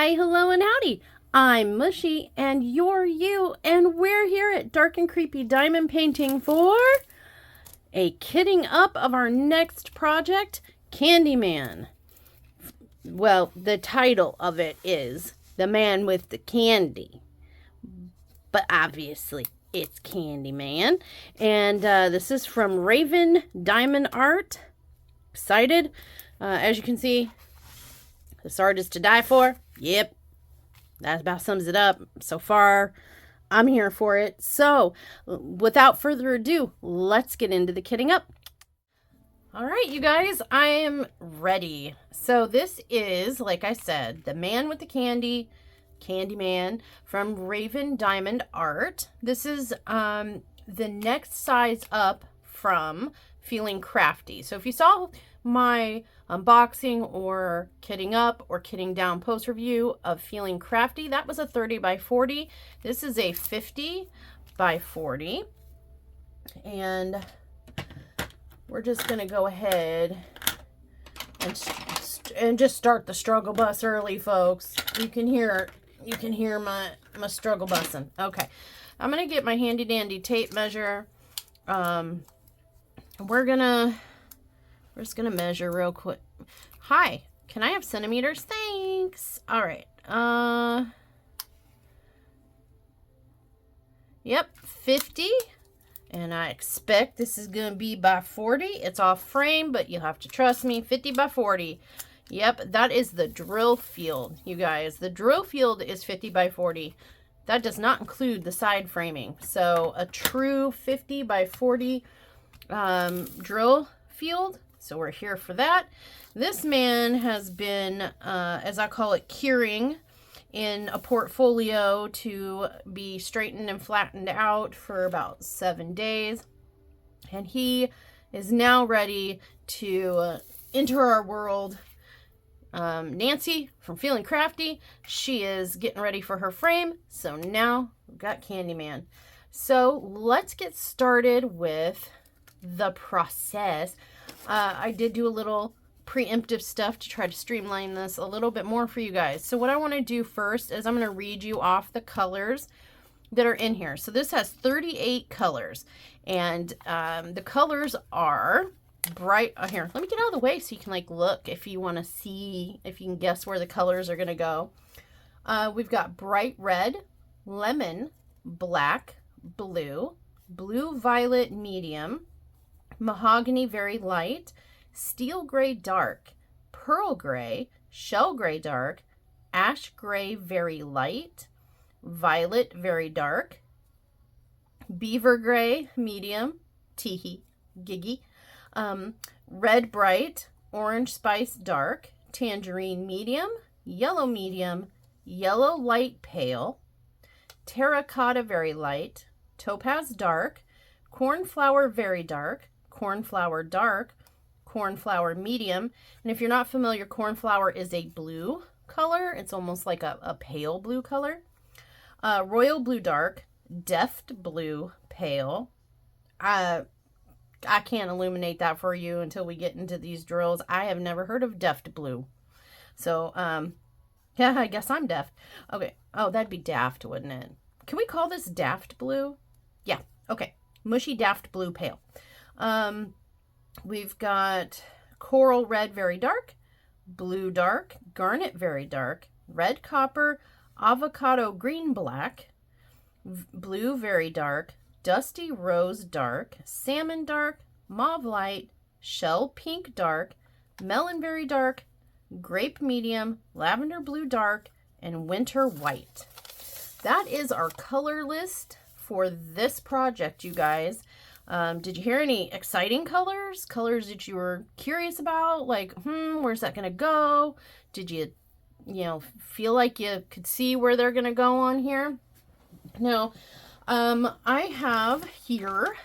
Hi, hello, and howdy. I'm Mushy, and you're you, and we're here at Dark and Creepy Diamond Painting for a kitting up of our next project, Candyman. Well, the title of it is The Man with the Candy, but obviously it's Candyman. And this is from Raven Diamond Art. Excited? As you can see, this art is to die for. Yep. That about sums it up. So far, I'm here for it. So, without further ado, let's get into the kitting up. All right, you guys, I am ready. So this is, like I said, The Man with the Candy, Candyman, from Raven Diamond Art. This is the next size up from Feeling Crafty. So if you saw my unboxing or kitting up or kitting down post review of Feeling Crafty, that was a 30 by 40. This is a 50 by 40. And we're just going to go ahead and just start the struggle bus early, folks. You can hear my struggle bussing. Okay. I'm going to get my handy dandy tape measure. We're just going to measure real quick. Hi, can I have centimeters? Thanks. All right. Yep, 50. And I expect this is going to be by 40. It's off frame, but you'll have to trust me. 50 by 40. Yep, that is the drill field, you guys. The drill field is 50 by 40. That does not include the side framing. So a true 50 by 40 drill field. So we're here for that. This man has been, as I call it, curing in a portfolio to be straightened and flattened out for about 7 days. And he is now ready to enter our world. Nancy from Feeling Crafty, she is getting ready for her frame. So now we've got Candyman. So let's get started with the process. I did do a little preemptive stuff to try to streamline this a little bit more for you guys. So what I want to do first is I'm going to read you off the colors that are in here. So this has 38 colors, and the colors are bright. Here, let me get out of the way so you can like look if you want to see, if you can guess where the colors are going to go. We've got bright red, lemon, black, blue, blue violet medium, mahogany very light, steel gray dark, pearl gray, shell gray dark, ash gray very light, violet very dark, beaver gray medium, teehee, giggy, red bright, orange spice dark, tangerine medium, yellow light pale, terracotta very light, topaz dark, cornflower very dark, cornflower dark, cornflower medium. And if you're not familiar, cornflower is a blue color. It's almost like a pale blue color. Royal blue dark, deft blue pale. I can't illuminate that for you until we get into these drills. I have never heard of deft blue. So, yeah, I guess I'm deft. Okay. Oh, that'd be daft, wouldn't it? Can we call this daft blue? Yeah. Okay. Mushy daft blue pale. We've got coral red very dark, blue dark, garnet very dark, red copper, avocado green black, blue very dark, dusty rose dark, salmon dark, mauve light, shell pink dark, melon very dark, grape medium, lavender blue dark, and winter white. That is our color list for this project, you guys. Did you hear any exciting colors? Colors that you were curious about? Like, where's that going to go? Did you feel like you could see where they're going to go on here? Now, I have here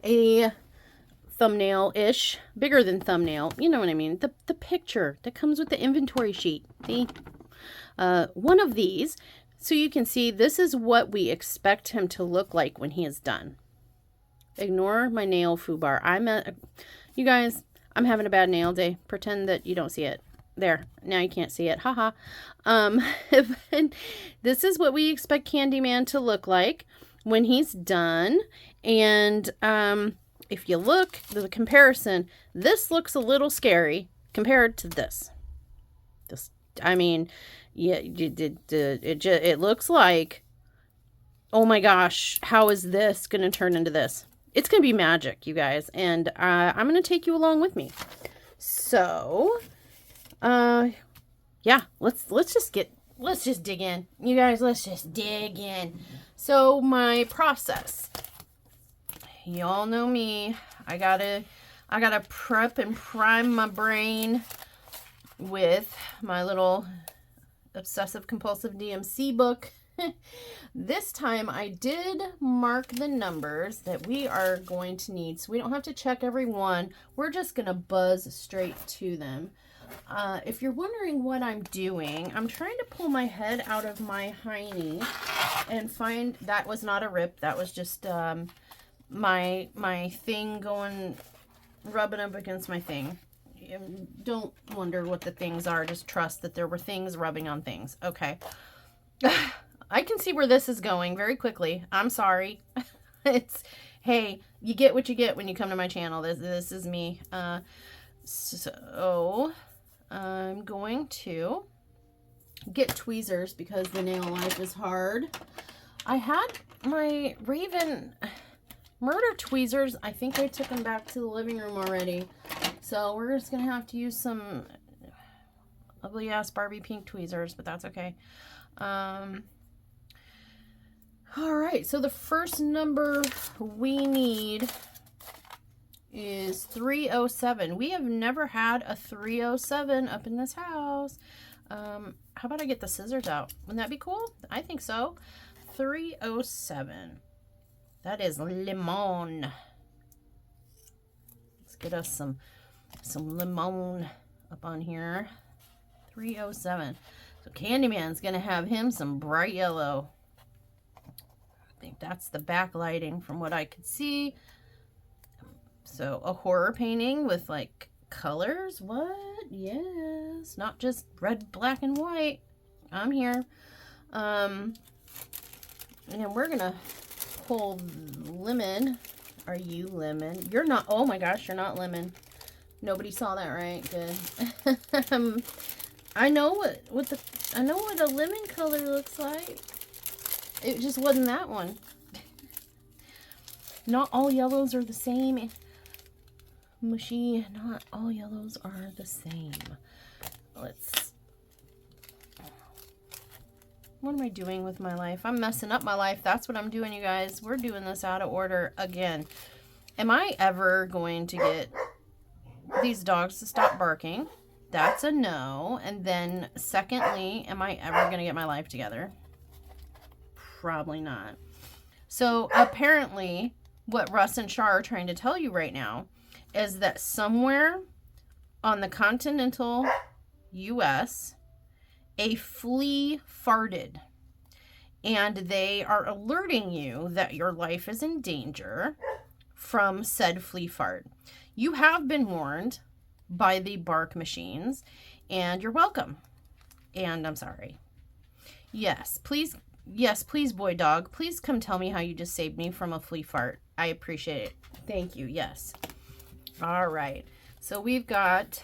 a thumbnail-ish, bigger than thumbnail. You know what I mean? The picture that comes with the inventory sheet. See? One of these. So you can see this is what we expect him to look like when he is done. Ignore my nail foobar. You guys, I'm having a bad nail day. Pretend that you don't see it. There, now you can't see it. Haha. This is what we expect Candyman to look like when he's done. And if you look, the comparison, this looks a little scary compared to this. I mean, yeah, it looks like, oh my gosh, how is this going to turn into this? It's going to be magic, you guys. And I'm going to take you along with me. So, yeah, let's just dig in. You guys, let's just dig in. So my process, y'all know me. I gotta prep and prime my brain with my little obsessive compulsive DMC book. This time I did mark the numbers that we are going to need, so we don't have to check every one. We're just gonna buzz straight to them. If you're wondering what I'm doing, I'm trying to pull my head out of my hiney and find, that was not a rip, that was just my thing rubbing up against my thing. Don't wonder what the things are, just trust that there were things rubbing on things. Okay. I can see where this is going very quickly. I'm sorry. Hey, you get what you get when you come to my channel. This is me. So I'm going to get tweezers because the nail life is hard. I had my Raven murder tweezers. I think I took them back to the living room already. So we're just going to have to use some ugly ass Barbie pink tweezers, but that's okay. All right, so the first number we need is 307. We have never had a 307 up in this house. How about I get the scissors out? Wouldn't that be cool? I think so. 307. That is limon. Let's get us some limon up on here. 307. So Candyman's gonna have him some bright yellow. I think that's the backlighting from what I could see. So a horror painting with like colors. What? Yes. Not just red, black, and white. I'm here. And we're gonna pull lemon. Are you lemon? You're not. Oh my gosh, you're not lemon. Nobody saw that, right? Good. I know what a lemon color looks like. It just wasn't that one. Not all yellows are the same. Mushy, not all yellows are the same. What am I doing with my life? I'm messing up my life. That's what I'm doing, you guys. We're doing this out of order again. Am I ever going to get these dogs to stop barking? That's a no. And then secondly, am I ever going to get my life together? Probably not. So apparently what Russ and Char are trying to tell you right now is that somewhere on the continental US, a flea farted, and they are alerting you that your life is in danger from said flea fart. You have been warned by the bark machines, and you're welcome. And I'm sorry. Yes, please, boy dog, please come tell me how you just saved me from a flea fart. I appreciate it. Thank you. Yes. All right. So we've got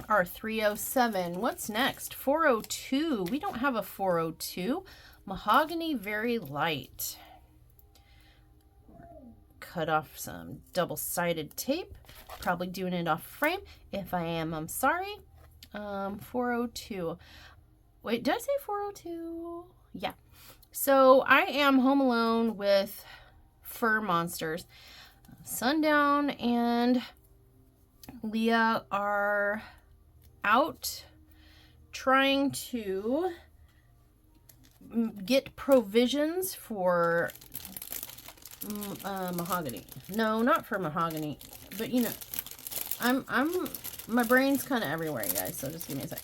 our 307. What's next? 402. We don't have a 402. Mahogany, very light. Cut off some double-sided tape. Probably doing it off frame. If I am, I'm sorry. 402. Wait, did I say 402? Yeah. So I am home alone with fur monsters. Sundown and Leah are out trying to get provisions for mahogany. No, not for mahogany, but you know, my brain's kind of everywhere, you guys, so just give me a sec.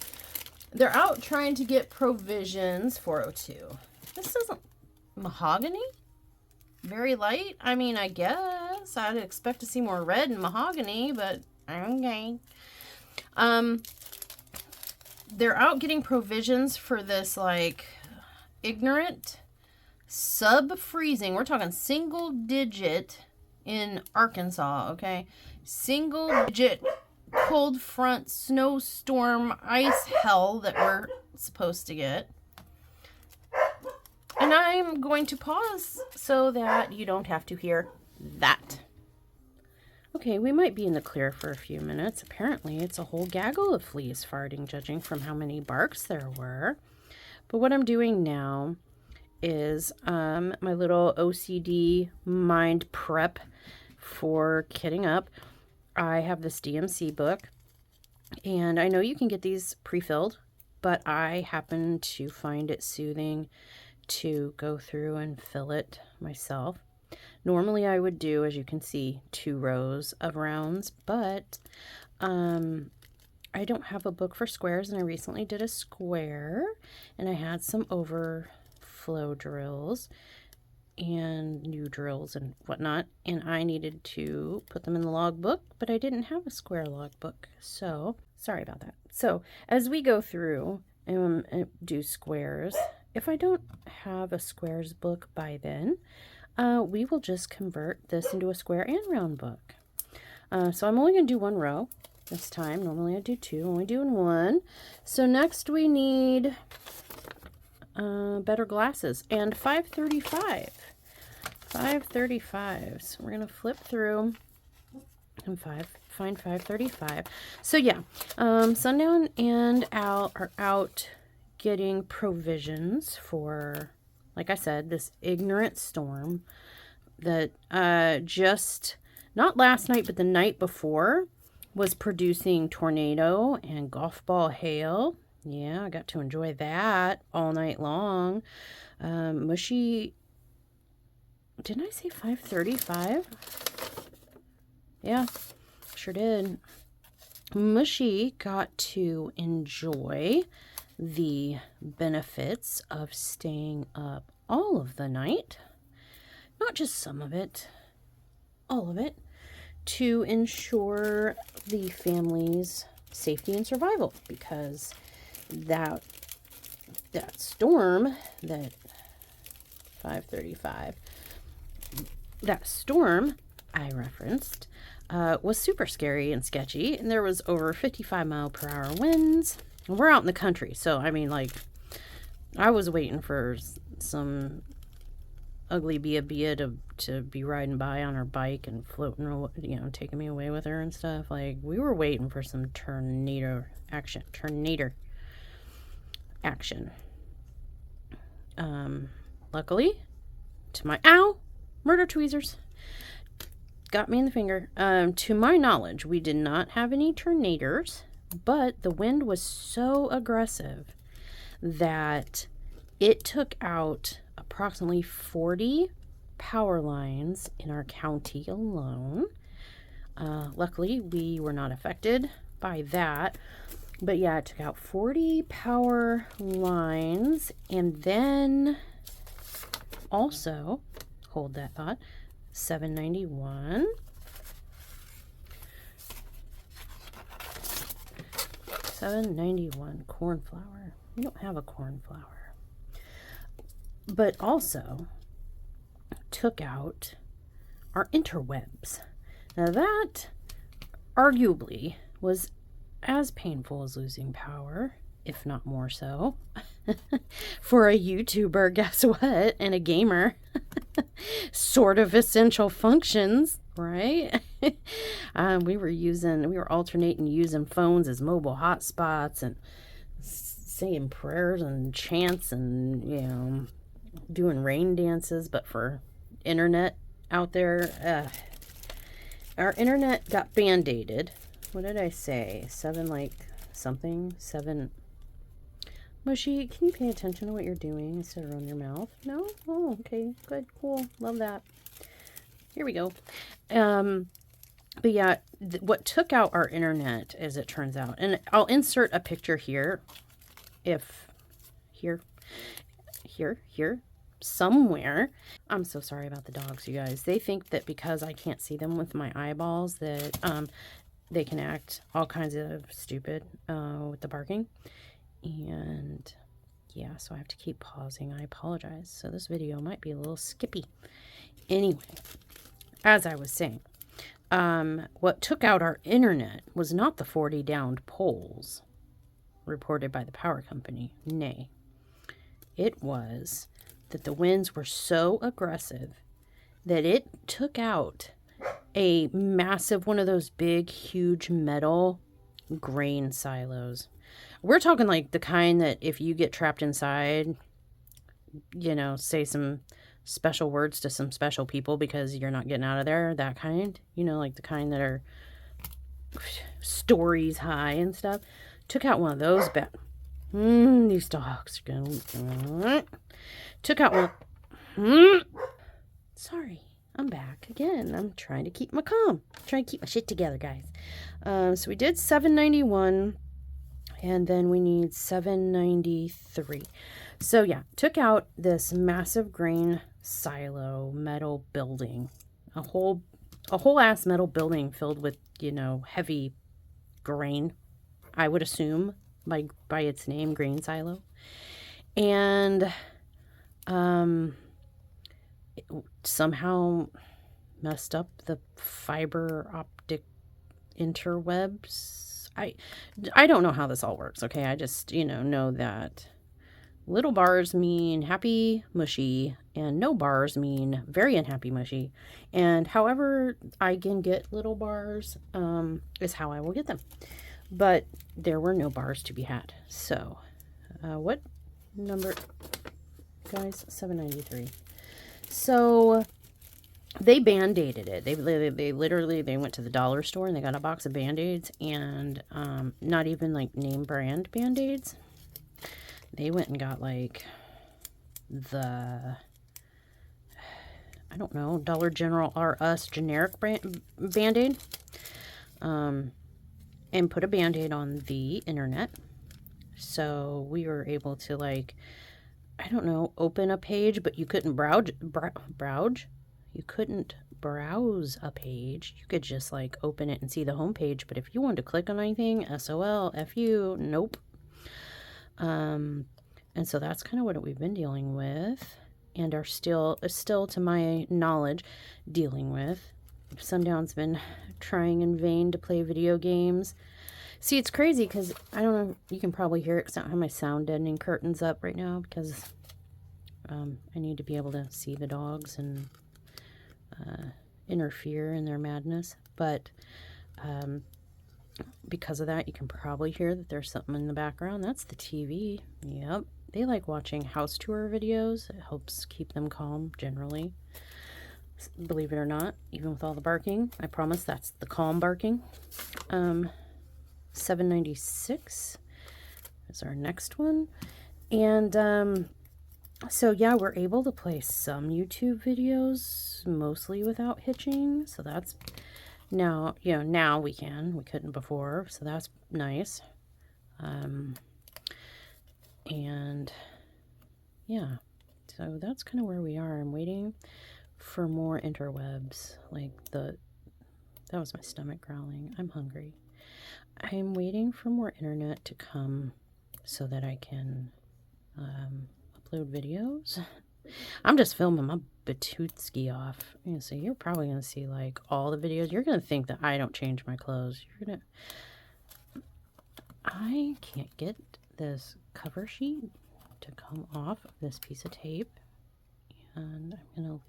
They're out trying to get provisions. 402. This isn't mahogany? Very light? I mean, I guess I'd expect to see more red in mahogany, but okay. they're out getting provisions for this, like, ignorant sub-freezing. We're talking single digit in Arkansas, okay? Single digit cold front snowstorm ice hell that we're supposed to get. And I'm going to pause so that you don't have to hear that. Okay, we might be in the clear for a few minutes. Apparently, it's a whole gaggle of fleas farting, judging from how many barks there were. But what I'm doing now is my little OCD mind prep for kitting up. I have this DMC book, and I know you can get these pre-filled, but I happen to find it soothing to go through and fill it myself. Normally I would do, as you can see, 2 rows of rounds, but I don't have a book for squares, and I recently did a square, and I had some overflow drills and new drills and whatnot, and I needed to put them in the logbook, but I didn't have a square logbook, so sorry about that. So as we go through and do squares, if I don't have a squares book by then, we will just convert this into a square and round book. So I'm only going to do 1 row this time. Normally I do 2, only doing 1. So next we need better glasses and 535. 535. So we're going to flip through and find 535. So yeah, Sundown and Al are out getting provisions for, like I said, this ignorant storm that just, not last night, but the night before, was producing tornado and golf ball hail. Yeah, I got to enjoy that all night long. Mushy, didn't I say 535? Yeah, sure did. Mushy got to enjoy the benefits of staying up all of the night, not just some of it, all of it, to ensure the family's safety and survival, because that storm, that 535, that storm I referenced was super scary and sketchy, and there was over 55-mile-per-hour winds. We're out in the country, so I mean, like, I was waiting for some ugly Bia to be riding by on her bike and floating, you know, taking me away with her and stuff. Like, we were waiting for some tornado action. Luckily, to my murder tweezers got me in the finger. To my knowledge, we did not have any tornadoes, but the wind was so aggressive that it took out approximately 40 power lines in our county alone. Luckily, we were not affected by that. But yeah, it took out 40 power lines. And then also, hold that thought, 791. 791 cornflower. We don't have a cornflower. But also took out our interwebs. Now that arguably was as painful as losing power, if not more so. For a YouTuber, guess what? And a gamer. Sort of essential functions, right? We were alternating using phones as mobile hotspots and saying prayers and chants and, you know, doing rain dances. But for internet out there, our internet got band-aided. What did I say? 7 Mushy, can you pay attention to what you're doing instead of running your mouth? No? Oh, okay. Good. Cool. Love that. Here we go. But yeah, what took out our internet, as it turns out, and I'll insert a picture here, here, somewhere. I'm so sorry about the dogs, you guys. They think that because I can't see them with my eyeballs that they can act all kinds of stupid with the barking. And yeah, so I have to keep pausing. I apologize. So this video might be a little skippy. Anyway, as I was saying, what took out our internet was not the 40 downed poles reported by the power company. Nay, it was that the winds were so aggressive that it took out a massive one of those big, huge metal grain silos. We're talking like the kind that if you get trapped inside, you know, say some special words to some special people because you're not getting out of there, that kind, you know, like the kind that are stories high and stuff. Took out one of those these dogs are going. Took out one. Sorry, I'm back again. I'm trying to keep my calm. Trying to keep my shit together, guys. So we did 791, and then we need 793. So yeah, took out this massive grain silo metal building, a whole ass metal building filled with, you know, heavy grain, I would assume by its name, grain silo. And it somehow messed up the fiber optic interwebs. I don't know how this all works, okay? I just, you know that little bars mean happy mushy and no bars mean very unhappy mushy. And however I can get little bars is how I will get them. But there were no bars to be had. So what number, guys? 793. So they band-aided it. They literally went to the dollar store and they got a box of band-aids, and not even like name brand band-aids. They went and got like the, I don't know, Dollar General R Us generic band-aid, and put a band-aid on the internet. So we were able to, like, I don't know, open a page, but you couldn't browse. You couldn't browse a page. You could just like open it and see the home page. But if you wanted to click on anything, SOL, FU, nope. And so that's kind of what we've been dealing with, and are still to my knowledge dealing with. Sundown's been trying in vain to play video games. See, it's crazy because I don't know, you can probably hear it because I don't have my sound deadening curtains up right now because I need to be able to see the dogs and interfere in their madness. But because of that, you can probably hear that there's something in the background. That's the TV. Yep. They like watching house tour videos. It helps keep them calm generally. Believe it or not, even with all the barking. I promise that's the calm barking. 796 is our next one. And so yeah, we're able to play some YouTube videos mostly without hitching. So that's now, you know, now we can. We couldn't before. So that's nice. And yeah, so that's kind of where we are. I'm waiting for more interwebs. Like that was my stomach growling. I'm hungry. I'm waiting for more internet to come so that I can upload videos. I'm just filming my Batutski off. So you're probably going to see like all the videos. You're going to think that I don't change my clothes. I can't get this cover sheet to come off of this piece of tape, and I'm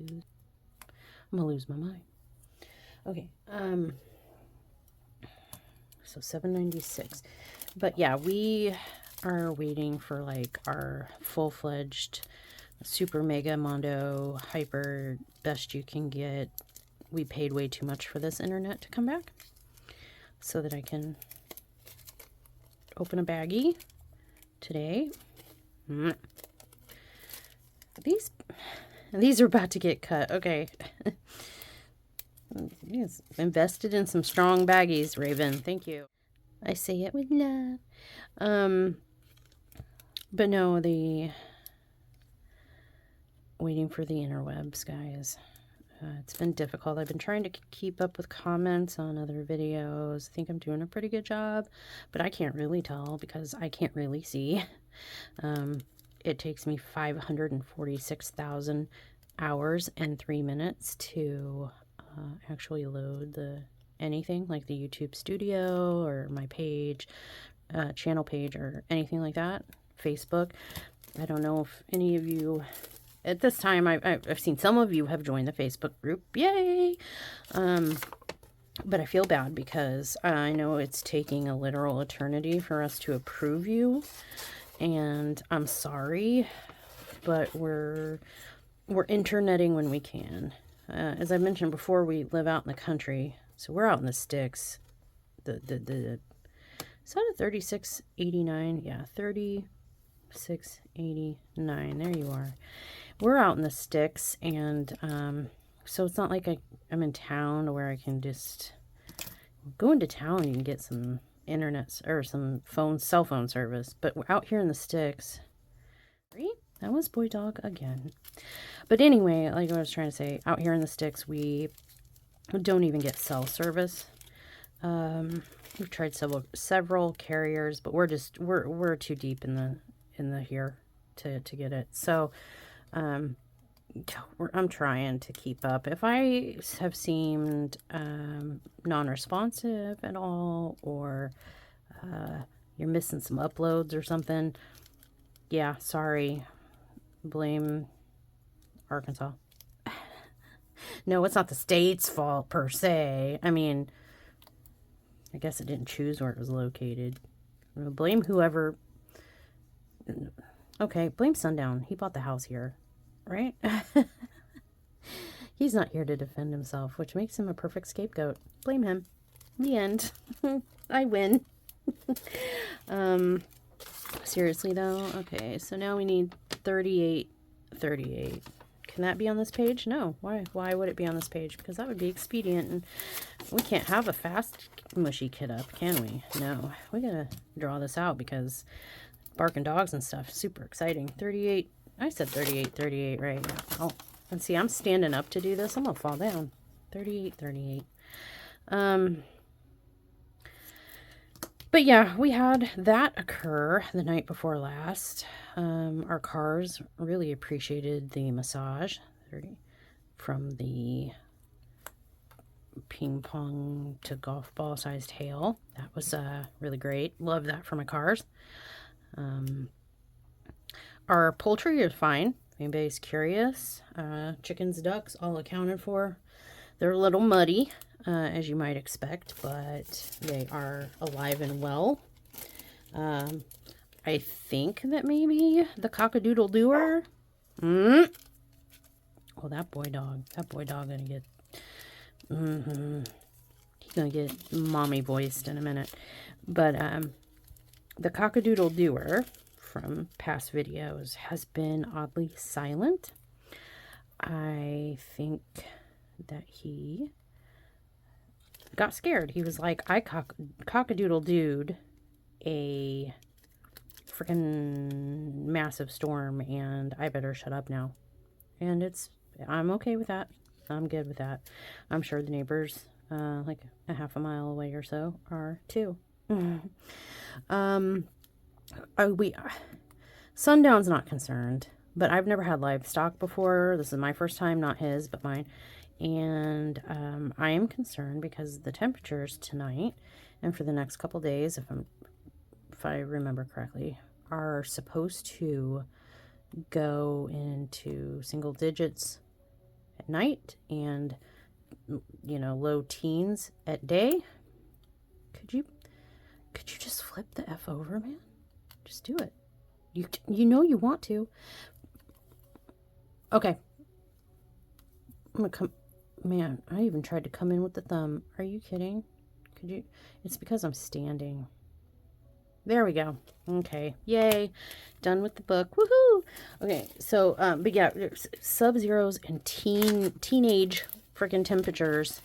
gonna lose my mind. Okay, so 796, but yeah, we are waiting for like our full-fledged super mega mondo hyper best you can get. We paid way too much for this internet to come back so that I can open a baggie today. These are about to get cut. Okay. Yes, invested in some strong baggies, Raven. Thank you. I say it with love. But no, waiting for the interwebs, guys. It's been difficult. I've been trying to keep up with comments on other videos. I think I'm doing a pretty good job, but I can't really tell because I can't really see. It takes me 546,000 hours and 3 minutes to actually load anything like the YouTube studio or my page, channel page or anything like that. Facebook. I don't know if any of you... At this time, I've seen some of you have joined the Facebook group. Yay! But I feel bad because I know it's taking a literal eternity for us to approve you. And I'm sorry, but we're interneting when we can. As I mentioned before, we live out in the country. So we're out in the sticks. Is that a 3689? Yeah, 3689. There you are. We're out in the sticks, and so it's not like I'm in town where I can just go into town. You can get some internet or some cell phone service, but we're out here in the sticks. That was boy dog again. But anyway, like I was trying to say, out here in the sticks, we don't even get cell service. We've tried several carriers, but we're too deep in the here to get it. So I'm trying to keep up. If I have seemed non-responsive at all, or you're missing some uploads or something, yeah, sorry. Blame Arkansas. No, it's not the state's fault per se. I mean, I guess it didn't choose where it was located. Blame whoever. Okay, blame Sundown. He bought the house here, right? He's not here to defend himself, which makes him a perfect scapegoat. Blame him. The end. I win. Seriously though? Okay, so now we need 38. Can that be on this page? No. Why would it be on this page? Because that would be expedient, and we can't have a fast mushy kid up, can we? No. We gotta draw this out because barking dogs and stuff, super exciting. 38. I said 38, right? Oh, and see, I'm standing up to do this. I'm gonna fall down. 38. But yeah, we had that occur the night before last. Our cars really appreciated the massage from the ping pong to golf ball sized hail. That was really great. Love that for my cars. Our poultry is fine. If anybody's curious, chickens, ducks, all accounted for. They're a little muddy, as you might expect, but they are alive and well. I think that maybe the cockadoodle-doer. Oh, that boy dog gonna get... He's gonna get mommy voiced in a minute. But the cockadoodle-doer from past videos has been oddly silent. I think that he got scared. He was like, I cockadoodle-dooed a freaking massive storm, and I better shut up now. And I'm okay with that. I'm good with that. I'm sure the neighbors, like a half a mile away or so, are too. Sundown's not concerned, but I've never had livestock before. This is my first time, not his, but mine. And I am concerned because the temperatures tonight and for the next couple days, if I remember correctly, are supposed to go into single digits at night and, low teens at day. Could you just flip the F over, man? Just do it. You know you want to. Okay. I'm gonna come. Man, I even tried to come in with the thumb. Are you kidding? Could you? It's because I'm standing. There we go. Okay. Yay. Done with the book. Woohoo! Okay, so, but yeah, sub-zeros and teenage freaking temperatures.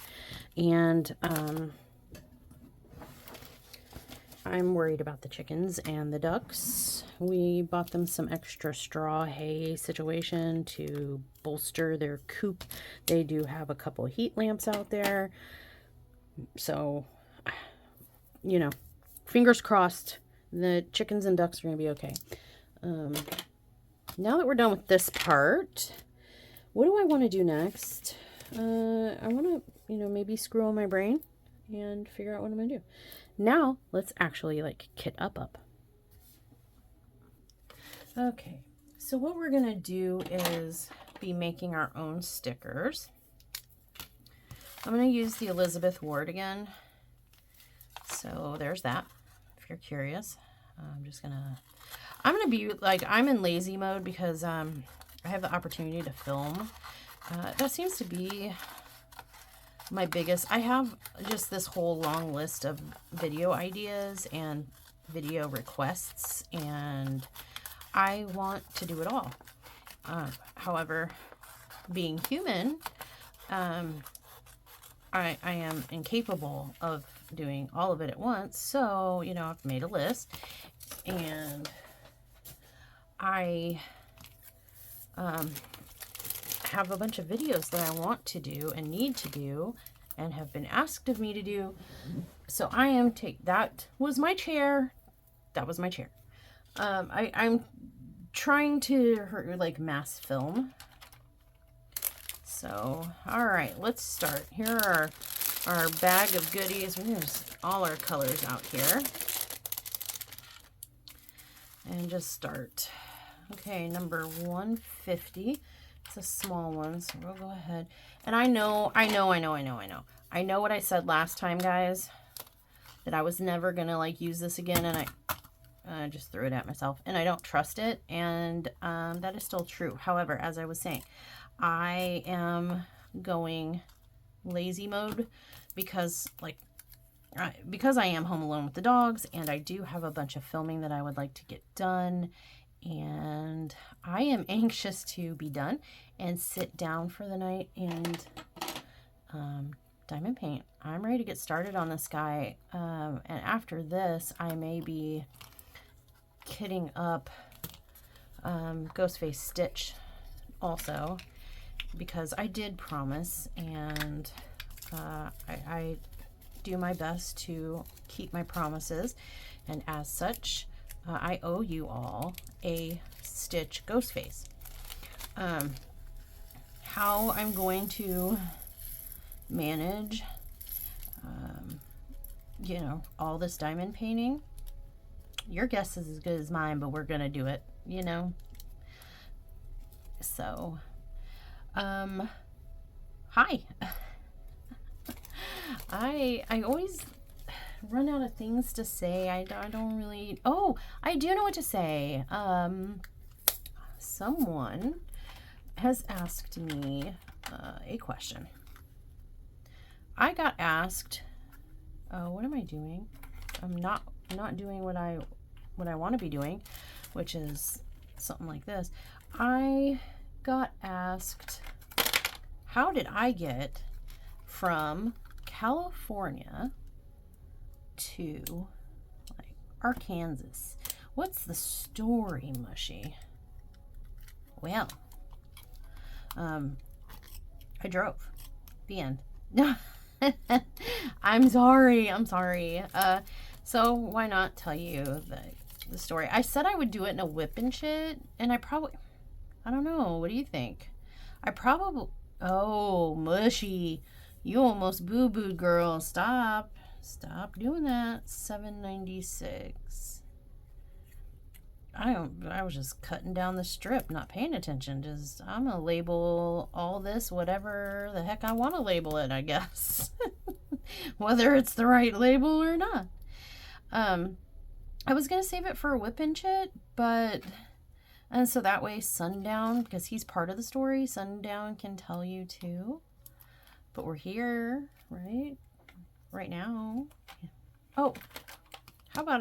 And, I'm worried about the chickens and the ducks. We bought them some extra straw hay situation to bolster their coop. They do have a couple heat lamps out there. So, you know, fingers crossed, the chickens and ducks are going to be okay. Now that we're done with this part, what do I want to do next? I want to, you know, maybe screw on my brain and figure out what I'm going to do. Now, let's actually, like, kit up. Okay, so what we're going to do is be making our own stickers. I'm going to use the Elizabeth Ward again. So there's that, if you're curious. I'm going to be, like, I'm in lazy mode because I have the opportunity to film. That seems to be my biggest. I have just this whole long list of video ideas and video requests, and I want to do it all. However, being human, I am incapable of doing all of it at once. So, you know, I've made a list, and I have a bunch of videos that I want to do and need to do and have been asked of me to do. So I am that was my chair. That was my chair. I'm trying to like mass film. So, all right, let's start. Here are our bag of goodies. There's all our colors out here. And just start. Okay, number 150. It's a small one, so we'll go ahead. And I know what I said last time, guys, that I was never gonna like use this again, and I just threw it at myself, and I don't trust it, and that is still true. However, as I was saying, I am going lazy mode because I am home alone with the dogs, and I do have a bunch of filming that I would like to get done, and I am anxious to be done and sit down for the night and diamond paint. I'm ready to get started on this guy, and after this I may be kitting up Ghostface Stitch also, because I did promise, and I do my best to keep my promises, and as such I owe you all a Stitch Ghostface. How I'm going to manage you know, all this diamond painting, your guess is as good as mine, but we're gonna do it, you know. So hi. I always run out of things to say. I don't really. Oh, I do know what to say. Someone has asked me a question. I got asked, what am I doing? I'm not doing what I want to be doing, which is something like this. I got asked, how did I get from California to like Arkansas? What's the story, Mushy? Well, I drove. The end. I'm sorry. So why not tell you the story? I said I would do it in a whip and shit, and I don't know. What do you think? Oh, Mushy. You almost boo-booed, girl. Stop doing that. $7.96. I was just cutting down the strip, not paying attention. I'm gonna label all this whatever the heck I want to label it, I guess. Whether it's the right label or not. I was gonna save it for a whip and chit, and so that way Sundown, because he's part of the story, Sundown can tell you too. But we're here, right now. Oh, how about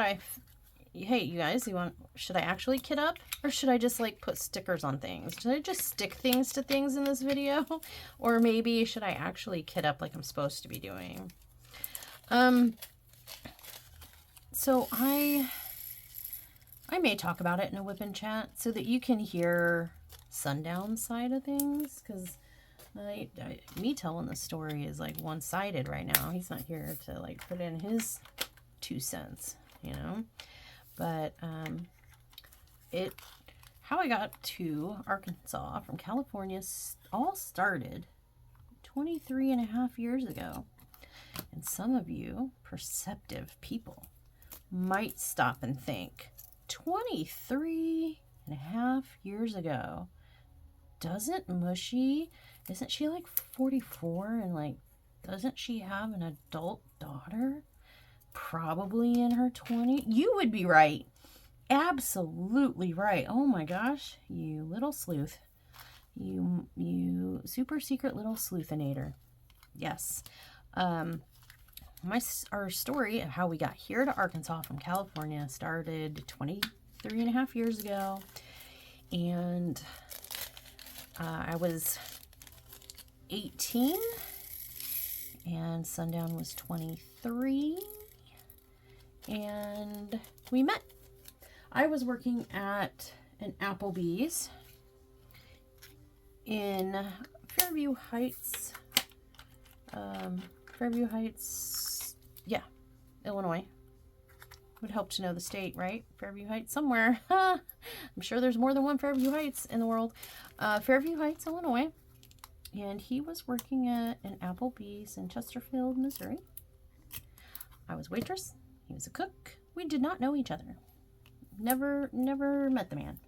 hey, you guys, should I actually kit up, or should I just like put stickers on things? Should I just stick things to things in this video? Or maybe should I actually kit up like I'm supposed to be doing? So I may talk about it in a whip and chat so that you can hear Sundown's side of things, because me telling the story is like one-sided right now. He's not here to like put in his 2 cents, you know. But how I got to Arkansas from California all started 23.5 years ago. And some of you perceptive people might stop and think, 23.5 years ago, isn't she like 44, and like, doesn't she have an adult daughter? Probably in her 20s. You would be right. Absolutely right. Oh my gosh, you little sleuth. You super secret little sleuthinator. Yes. Our story of how we got here to Arkansas from California started 23.5 years ago. And I was 18 and Sundown was 23, and we met. I was working at an Applebee's in Fairview Heights, yeah, Illinois. Would help to know the state, right? Fairview Heights, somewhere. I'm sure there's more than one Fairview Heights in the world. Fairview Heights, Illinois. And he was working at an Applebee's in Chesterfield, Missouri. I was waitress. He was a cook. We did not know each other. Never met the man.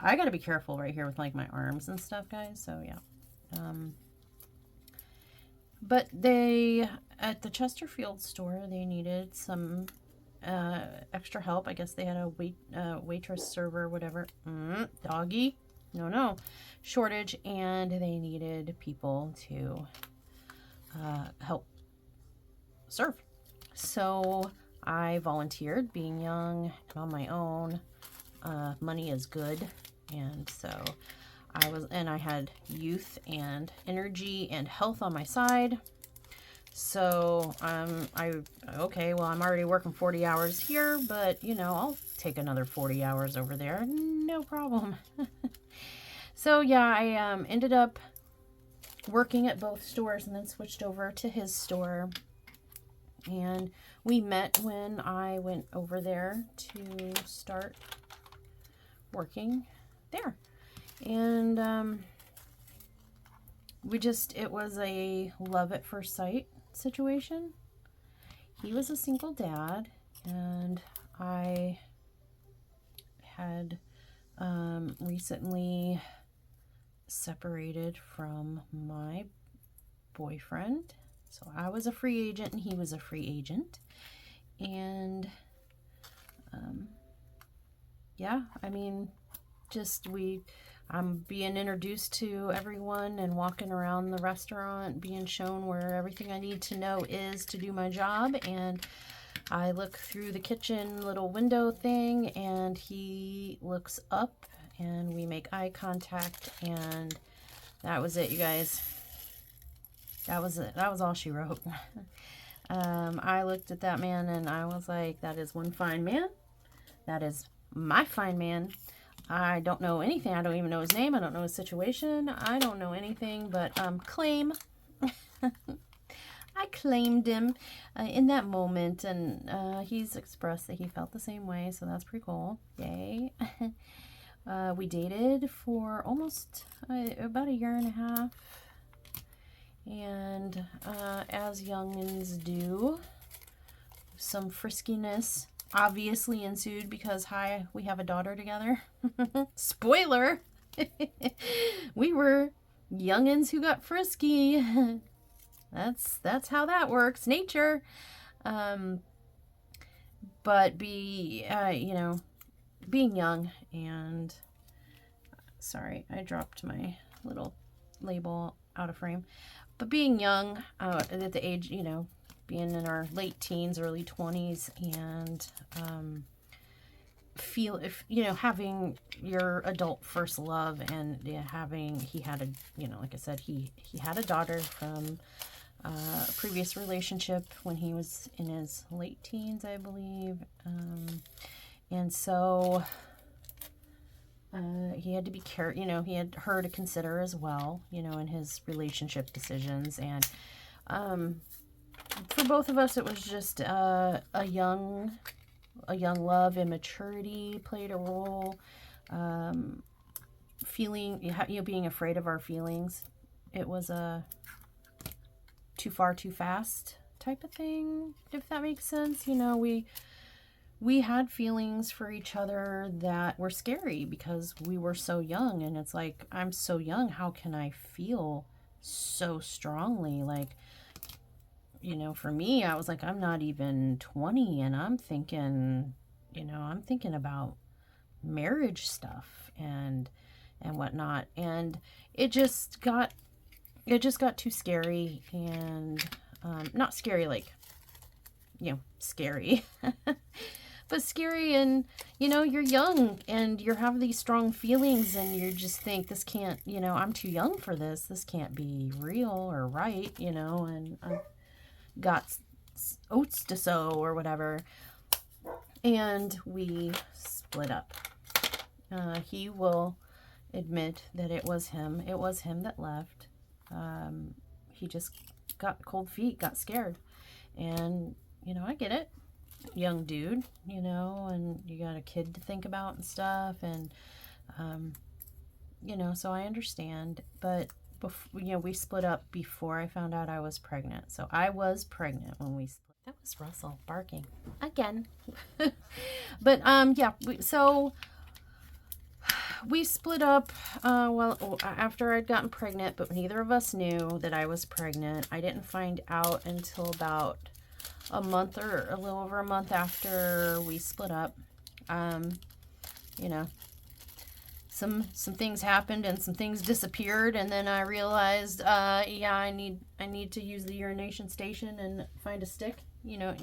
I gotta be careful right here with like my arms and stuff, guys. So yeah. But at the Chesterfield store, they needed some extra help. I guess they had a waitress, server, whatever. Doggy. No. Shortage, and they needed people to help serve. So I volunteered, being young and on my own. Money is good, and so I had youth and energy and health on my side. So I'm already working 40 hours here, but you know, I'll take another 40 hours over there, no problem. So yeah, I ended up working at both stores and then switched over to his store. And we met when I went over there to start working there. And it was a love at first sight situation. He was a single dad, and I had recently separated from my boyfriend. So I was a free agent and he was a free agent. And yeah, I mean, I'm being introduced to everyone and walking around the restaurant, being shown where everything I need to know is to do my job. And I look through the kitchen little window thing, and he looks up, and we make eye contact, and that was it, you guys. That was it. That was all she wrote. I looked at that man, and I was like, that is one fine man. That is my fine man. I don't know anything. I don't even know his name. I don't know his situation. I don't know anything but claim. I claimed him in that moment, and he's expressed that he felt the same way, so that's pretty cool. Yay. We dated for almost about a year and a half, and as youngins do, some friskiness obviously ensued because, we have a daughter together. Spoiler! We were youngins who got frisky. That's how that works. Nature. But being young and... Sorry, I dropped my little label out of frame. But being young, at the age, being in our late teens, early 20s, and having your adult first love, and he had like I said, he had a daughter from a previous relationship when he was in his late teens, I believe. And so he had to be careful, he had her to consider as well, in his relationship decisions. And for both of us, it was just a young love. Immaturity played a role. Being afraid of our feelings. It was a too far, too fast type of thing, if that makes sense. We had feelings for each other that were scary because we were so young. And it's like, I'm so young. How can I feel so strongly? Like, for me, I was like, I'm not even 20 and I'm thinking about marriage stuff and whatnot. And it just got too scary. And not scary like, scary. But scary, and you're young and you have these strong feelings and you just think, this can't, I'm too young for this. This can't be real or right, and I've got oats to sow or whatever. And we split up. He will admit that it was him. It was him that left. He just got cold feet, got scared. And, I get it. Young dude, and you got a kid to think about and stuff. And, so I understand. But, we split up before I found out I was pregnant. So I was pregnant when we split. That was Russell barking again. But, so we split up, after I'd gotten pregnant, but neither of us knew that I was pregnant. I didn't find out until about a month or a little over a month after we split up. Some things happened and some things disappeared, and then I realized, I need to use the urination station and find a stick. You know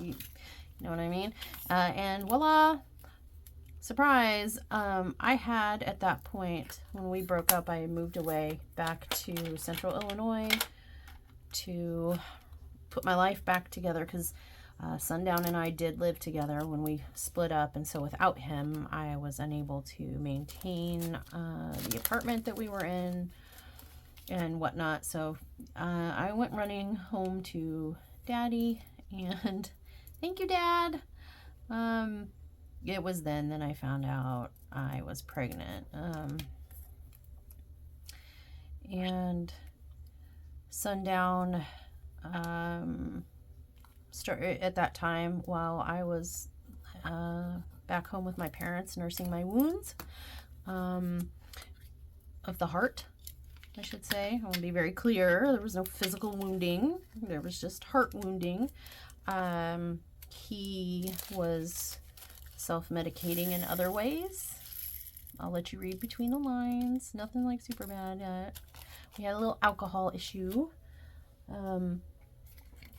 what I mean? And voila, surprise. I had, at that point, when we broke up, I moved away back to Central Illinois to put my life back together, because Sundown and I did live together when we split up, and so without him, I was unable to maintain the apartment that we were in and whatnot. So I went running home to Daddy, and thank you, Dad. It was then that I found out I was pregnant. And Sundown started at that time while I was back home with my parents nursing my wounds of the heart, I should say. I want to be very clear. There was no physical wounding. There was just heart wounding. He was self-medicating in other ways. I'll let you read between the lines. Nothing like super bad yet. We had a little alcohol issue.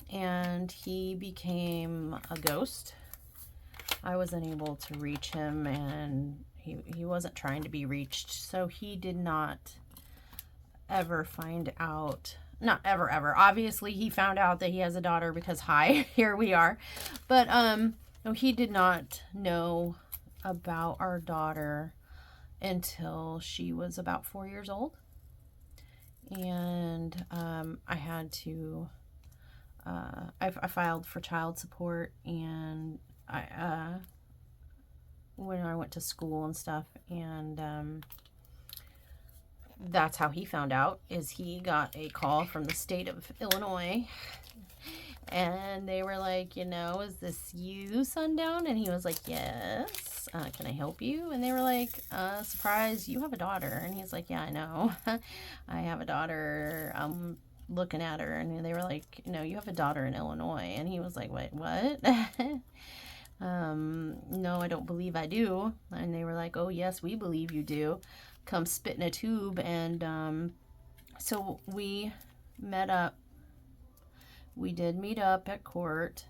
And he became a ghost. I was unable to reach him, and he wasn't trying to be reached. So he did not ever find out. Not ever. Obviously, he found out that he has a daughter because, hi, here we are. But, no, he did not know about our daughter until she was about 4 years old. And I had to... I filed for child support, and when I went to school and stuff, and that's how he found out. Is he got a call from the state of Illinois, and they were like, is this you, Sundown? And he was like, yes. Can I help you? And they were like, surprise, you have a daughter. And he's like, yeah, I know. I have a daughter. Looking at her, and they were like, you have a daughter in Illinois. And he was like, wait, what? No, I don't believe I do. And they were like, oh yes, we believe you do. Come spit in a tube. And so we met up. We did meet up at court.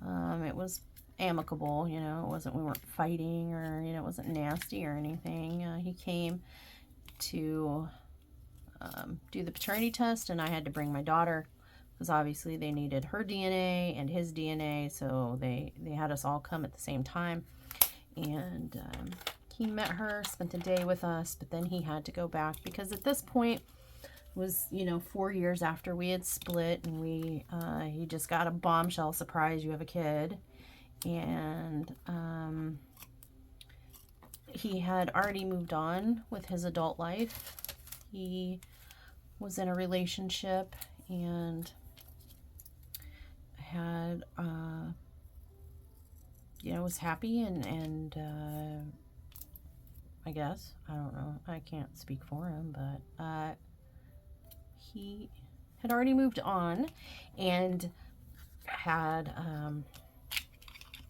It was amicable, it wasn't, we weren't fighting, or it wasn't nasty or anything. He came to do the paternity test, and I had to bring my daughter because obviously they needed her DNA and his DNA, so they had us all come at the same time. And he met her, spent the day with us, but then he had to go back because at this point it was, you know, 4 years after we had split, and he just got a bombshell surprise, you have a kid. And he had already moved on with his adult life. He was in a relationship and had, you know, was happy and I guess, I don't know, I can't speak for him, but he had already moved on and had,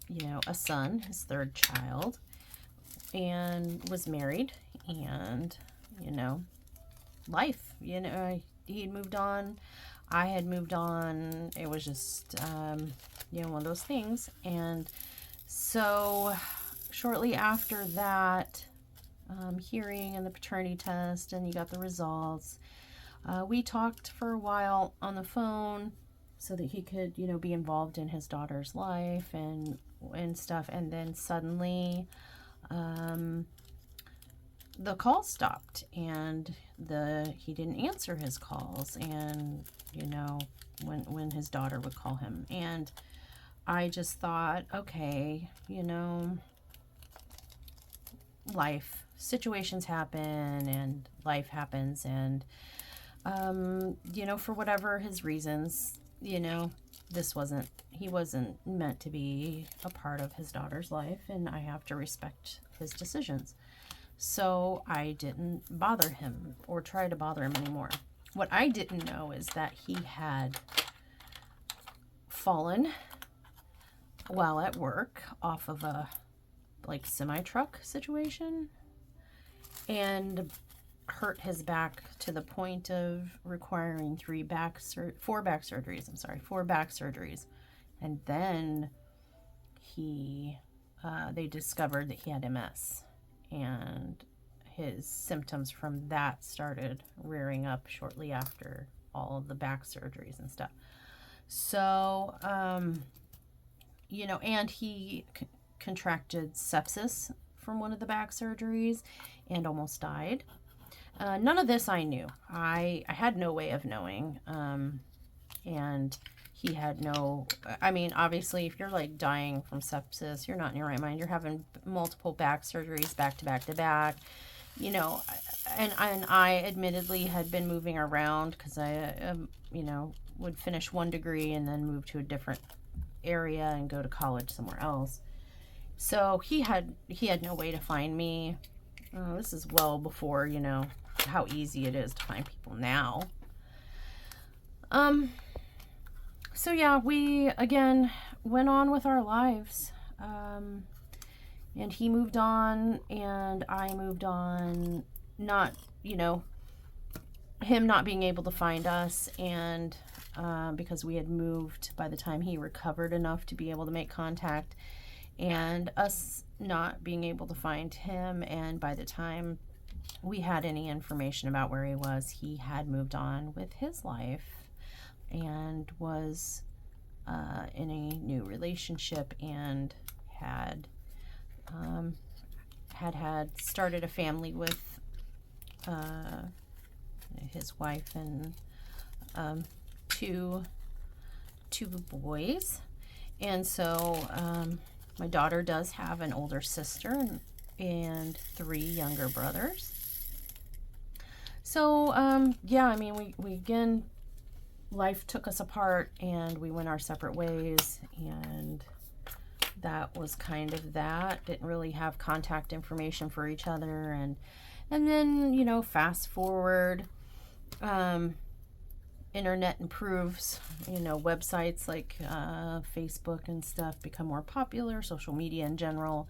you know, a son, his third child, and was married, and, you know, life, you know, he had moved on, I had moved on, it was just, you know, one of those things. And so shortly after that hearing and the paternity test, and you got the results, we talked for a while on the phone so that he could, you know, be involved in his daughter's life and stuff. And then suddenly the call stopped, and he didn't answer his calls, and, you know, when his daughter would call him. And I just thought, okay, you know, life situations happen and life happens, and you know, for whatever his reasons, you know, he wasn't meant to be a part of his daughter's life, and I have to respect his decisions. So I didn't bother him or try to bother him anymore. What I didn't know is that he had fallen while at work off of a like semi-truck situation and hurt his back to the point of requiring 4 back surgeries. And then they discovered that he had MS, and his symptoms from that started rearing up shortly after all of the back surgeries and stuff. So, you know, and he contracted sepsis from one of the back surgeries and almost died. None of this I knew. I had no way of knowing. And he had no, I mean, obviously, if you're like dying from sepsis, you're not in your right mind. You're having multiple back surgeries back to back to back, you know. And I admittedly had been moving around because I, you know, would finish one degree and then move to a different area and go to college somewhere else. So he had no way to find me. This is well before, you know, how easy it is to find people now. So yeah, we again went on with our lives. And he moved on and I moved on, not, you know, him not being able to find us, and because we had moved by the time he recovered enough to be able to make contact, and us not being able to find him, and by the time we had any information about where he was, he had moved on with his life and was in a new relationship and had started a family with his wife and two boys. And so my daughter does have an older sister and 3 younger brothers. So yeah, I mean, we again, life took us apart and we went our separate ways, and that was kind of that. Didn't really have contact information for each other. And then, you know, fast forward, internet improves, you know, websites like Facebook and stuff become more popular, social media in general,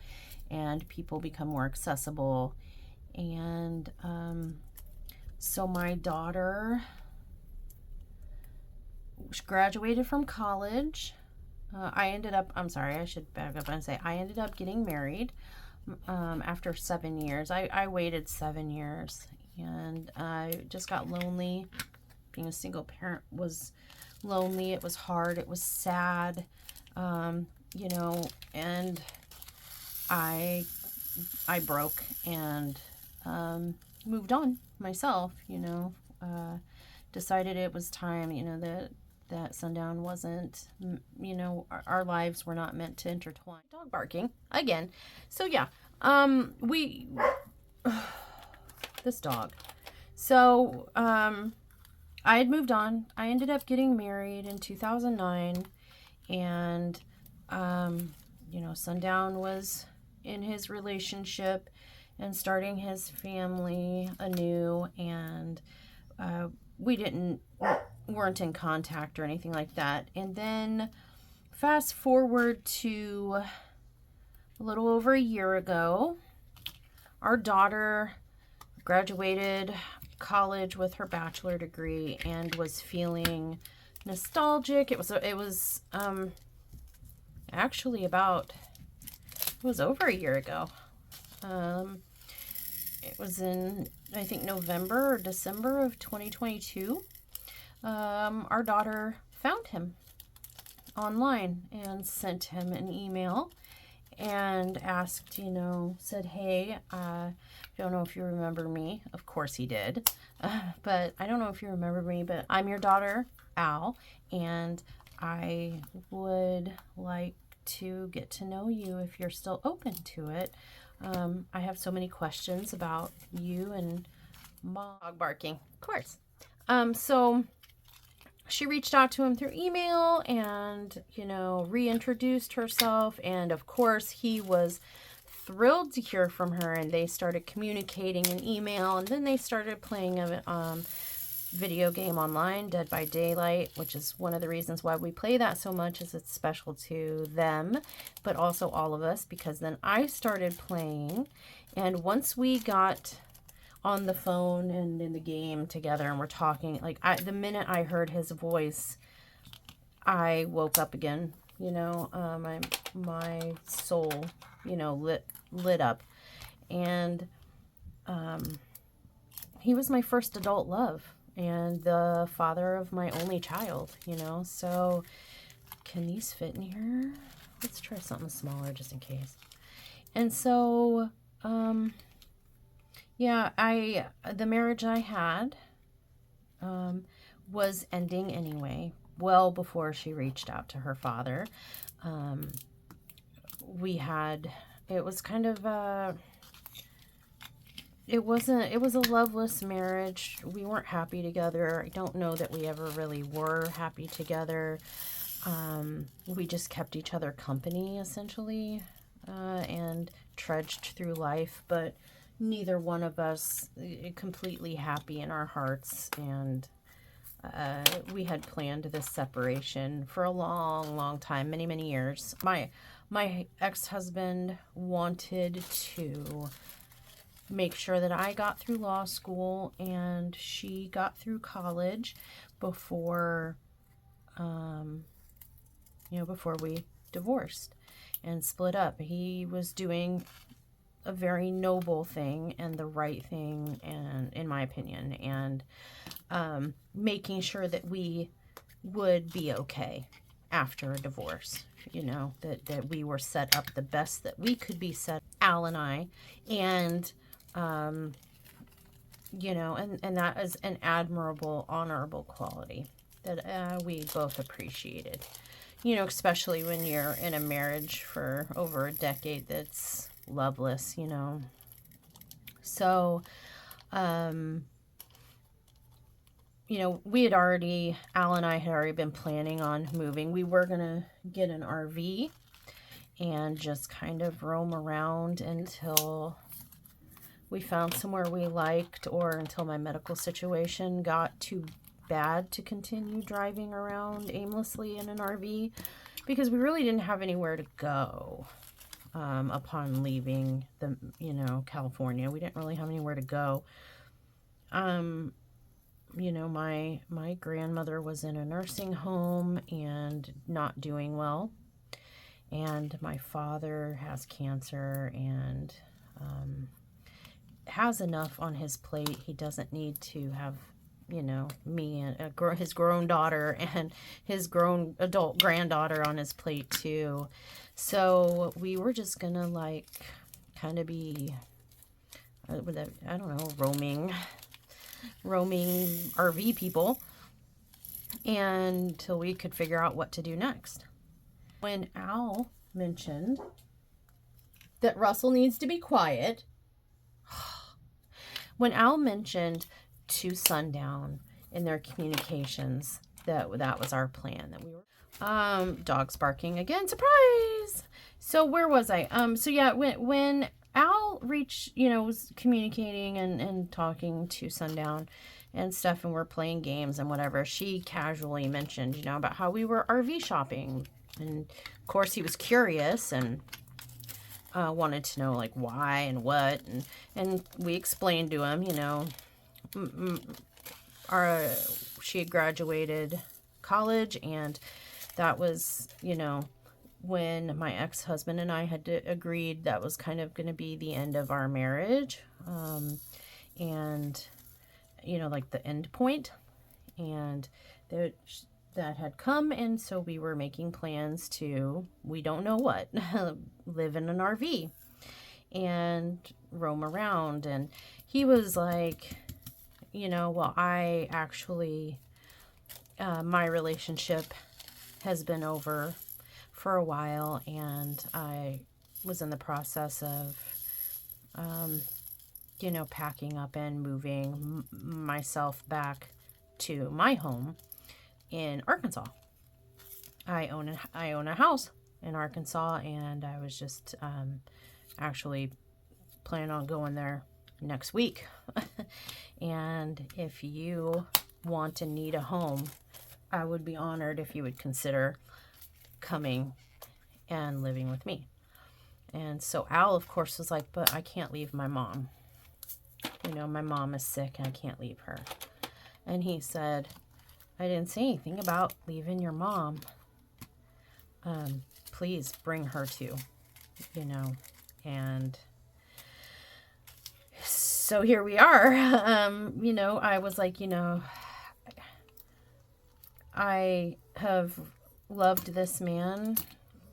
and people become more accessible. And so my daughter graduated from college. I should back up and say I ended up getting married after 7 years. I waited 7 years, and I just got lonely. Being a single parent was lonely. It was hard. It was sad. You know, and I broke and moved on myself, you know, decided it was time, you know, that sundown wasn't, you know, our lives were not meant to intertwine. Dog barking again. So yeah, we, this dog. So, I had moved on. I ended up getting married in 2009, and, you know, Sundown was in his relationship and starting his family anew, and we weren't in contact or anything like that. And then fast forward to a little over a year ago, our daughter graduated college with her bachelor degree and was feeling nostalgic. It was actually it was over a year ago. It was in, I think, November or December of 2022. Our daughter found him online and sent him an email and asked, you know, said, hey, don't know if you remember me. Of course he did. But I don't know if you remember me, but I'm your daughter, Al, and I would like to get to know you if you're still open to it. I have so many questions about you and Mom. Dog barking, of course. So she reached out to him through email and, you know, reintroduced herself. And of course, he was thrilled to hear from her, and they started communicating in email, and then they started playing a video game online, Dead by Daylight, which is one of the reasons why we play that so much, is it's special to them, but also all of us, because then I started playing, and once we got on the phone and in the game together and we're talking, like, the minute I heard his voice, I woke up again, you know, my soul, you know, lit up. And he was my first adult love and the father of my only child, you know. So can these fit in here? Let's try something smaller just in case. And so yeah, the marriage I had was ending anyway, well before she reached out to her father. It was kind of it was a loveless marriage. We weren't happy together. I don't know that we ever really were happy together. We just kept each other company, essentially, and trudged through life, but neither one of us completely happy in our hearts. And we had planned this separation for a long time, many years. My ex-husband wanted to make sure that I got through law school and she got through college before, before we divorced and split up. He was doing a very noble thing and the right thing, and in my opinion, and making sure that we would be okay after a divorce, you know, that we were set up the best that we could be set, Al and I, and you know, and that is an admirable, honorable quality that we both appreciated, you know, especially when you're in a marriage for over a decade that's loveless, you know. So you know, Al and I had already been planning on moving. We were gonna get an RV and just kind of roam around until we found somewhere we liked, or until my medical situation got too bad to continue driving around aimlessly in an RV, because we really didn't have anywhere to go. Upon leaving California, we didn't really have anywhere to go. You know, my grandmother was in a nursing home and not doing well, and my father has cancer and has enough on his plate. He doesn't need to have you know, me and his grown daughter and his grown adult granddaughter on his plate too. So we were just gonna like kind of be, I don't know, roaming RV people, and until we could figure out what to do next. When Al mentioned that Russell needs to be quiet, when Al mentioned to sundown in their communications that was our plan, that we were dogs barking again, surprise. So where was I? So yeah, when Al reached, you know, was communicating and talking to sundown and stuff, and we're playing games and whatever, she casually mentioned, you know, about how we were RV shopping, and of course he was curious and wanted to know like why and what, and we explained to him, you know, she had graduated college, and that was, you know, when my ex-husband and I had agreed that was kind of going to be the end of our marriage, and you know, like the end point, and that had come, and so we were making plans to, we don't know what, live in an RV and roam around. And he was like, you know, well, I actually, my relationship has been over for a while, and I was in the process of, you know, packing up and moving myself back to my home in Arkansas. I own a house in Arkansas, and I was just actually planning on going there next week. And if you want and need a home, I would be honored if you would consider coming and living with me. And so Al, of course, was like, but I can't leave my mom. You know, my mom is sick and I can't leave her. And he said, I didn't say anything about leaving your mom. Please bring her too, you know. And so here we are. You know, I was like, you know, I have loved this man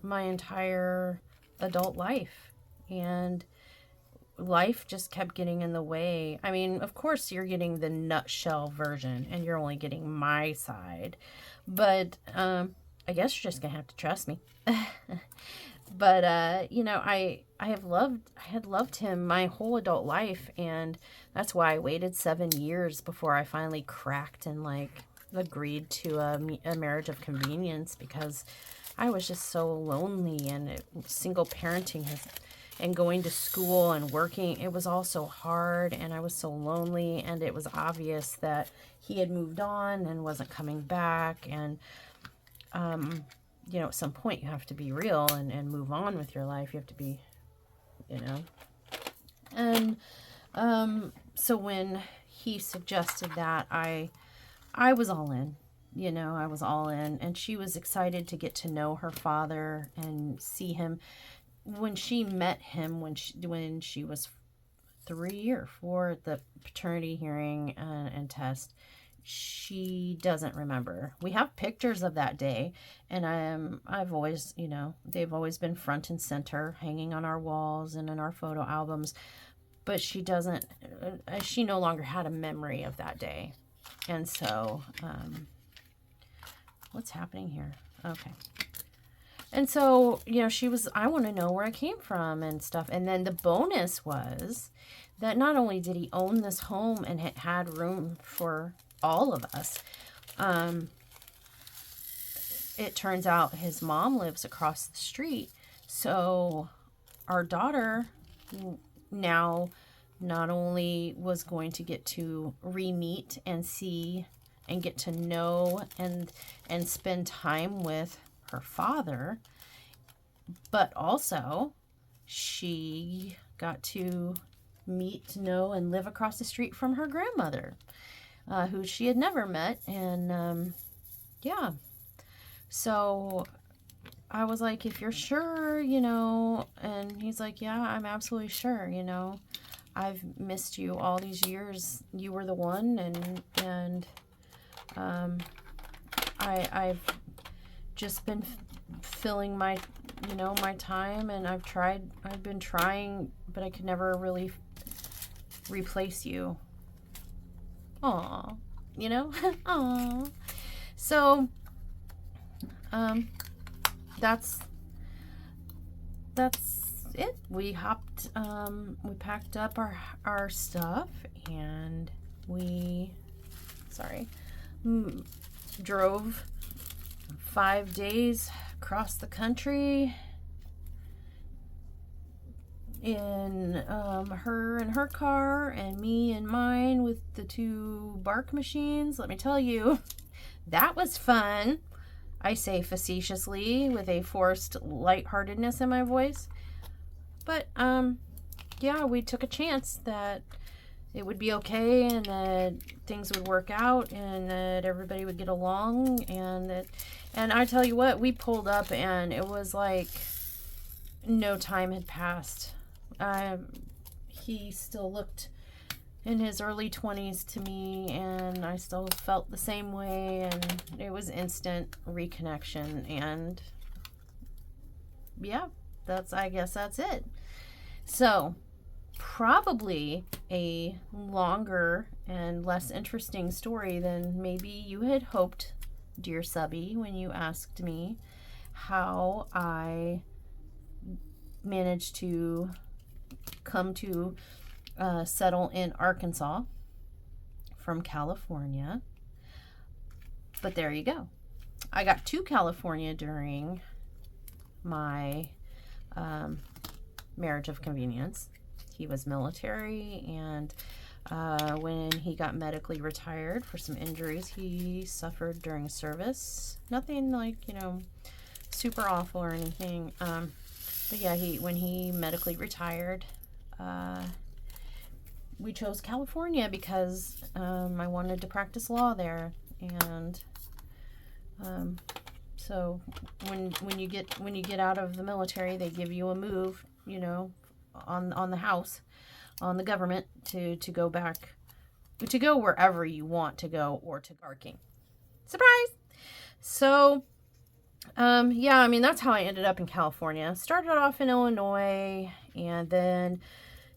my entire adult life, and life just kept getting in the way. I mean, of course you're getting the nutshell version and you're only getting my side, but I guess you're just gonna have to trust me. But you know, I had loved him my whole adult life, and that's why I waited 7 years before I finally cracked and like agreed to a marriage of convenience, because I was just so lonely, and single parenting and going to school and working, it was all so hard, and I was so lonely, and it was obvious that he had moved on and wasn't coming back. And you know, at some point you have to be real and move on with your life. You have to be, you know. And so when he suggested that, I was all in. You know, I was all in, and she was excited to get to know her father and see him. When she met him, when she was 3 or 4 at the paternity hearing and test, she doesn't remember. We have pictures of that day, and I've always, you know, they've always been front and center, hanging on our walls and in our photo albums. But she doesn't. She no longer had a memory of that day, and so. What's happening here? Okay. And so, you know, she was, I want to know where I came from and stuff. And then the bonus was that not only did he own this home and had room for all of us, it turns out his mom lives across the street. So our daughter now not only was going to get to re-meet and see and get to know and spend time with her father, but also she got to meet, know, and live across the street from her grandmother, who she had never met. And yeah, so I was like, if you're sure, you know, and he's like, yeah, I'm absolutely sure, you know. I've missed you all these years. You were the one, and I've just been filling my, you know, my time, and I've been trying, but I could never really replace you. Aw, you know? Aw. So, that's it. We packed up our stuff, and we, drove 5 days across the country in her and her car, and me and mine with the 2 bark machines. Let me tell you, that was fun. I say facetiously with a forced lightheartedness in my voice. But yeah, we took a chance that it would be okay, and that things would work out, and that everybody would get along, and I tell you what, we pulled up and it was like no time had passed. He still looked in his early 20s to me, and I still felt the same way, and it was instant reconnection. And yeah, I guess that's it. So probably a longer and less interesting story than maybe you had hoped, dear subby, when you asked me how I managed to come to settle in Arkansas from California. But there you go. I got to California during my marriage of convenience. He was military, and when he got medically retired for some injuries he suffered during service, nothing like, you know, super awful or anything, but yeah, when he medically retired, we chose California because I wanted to practice law there. And so when you get out of the military, they give you a move, you know, on the house, on the government, to go back, to go wherever you want to go, or to parking. Surprise! So yeah, I mean, that's how I ended up in California. Started off in Illinois, and then,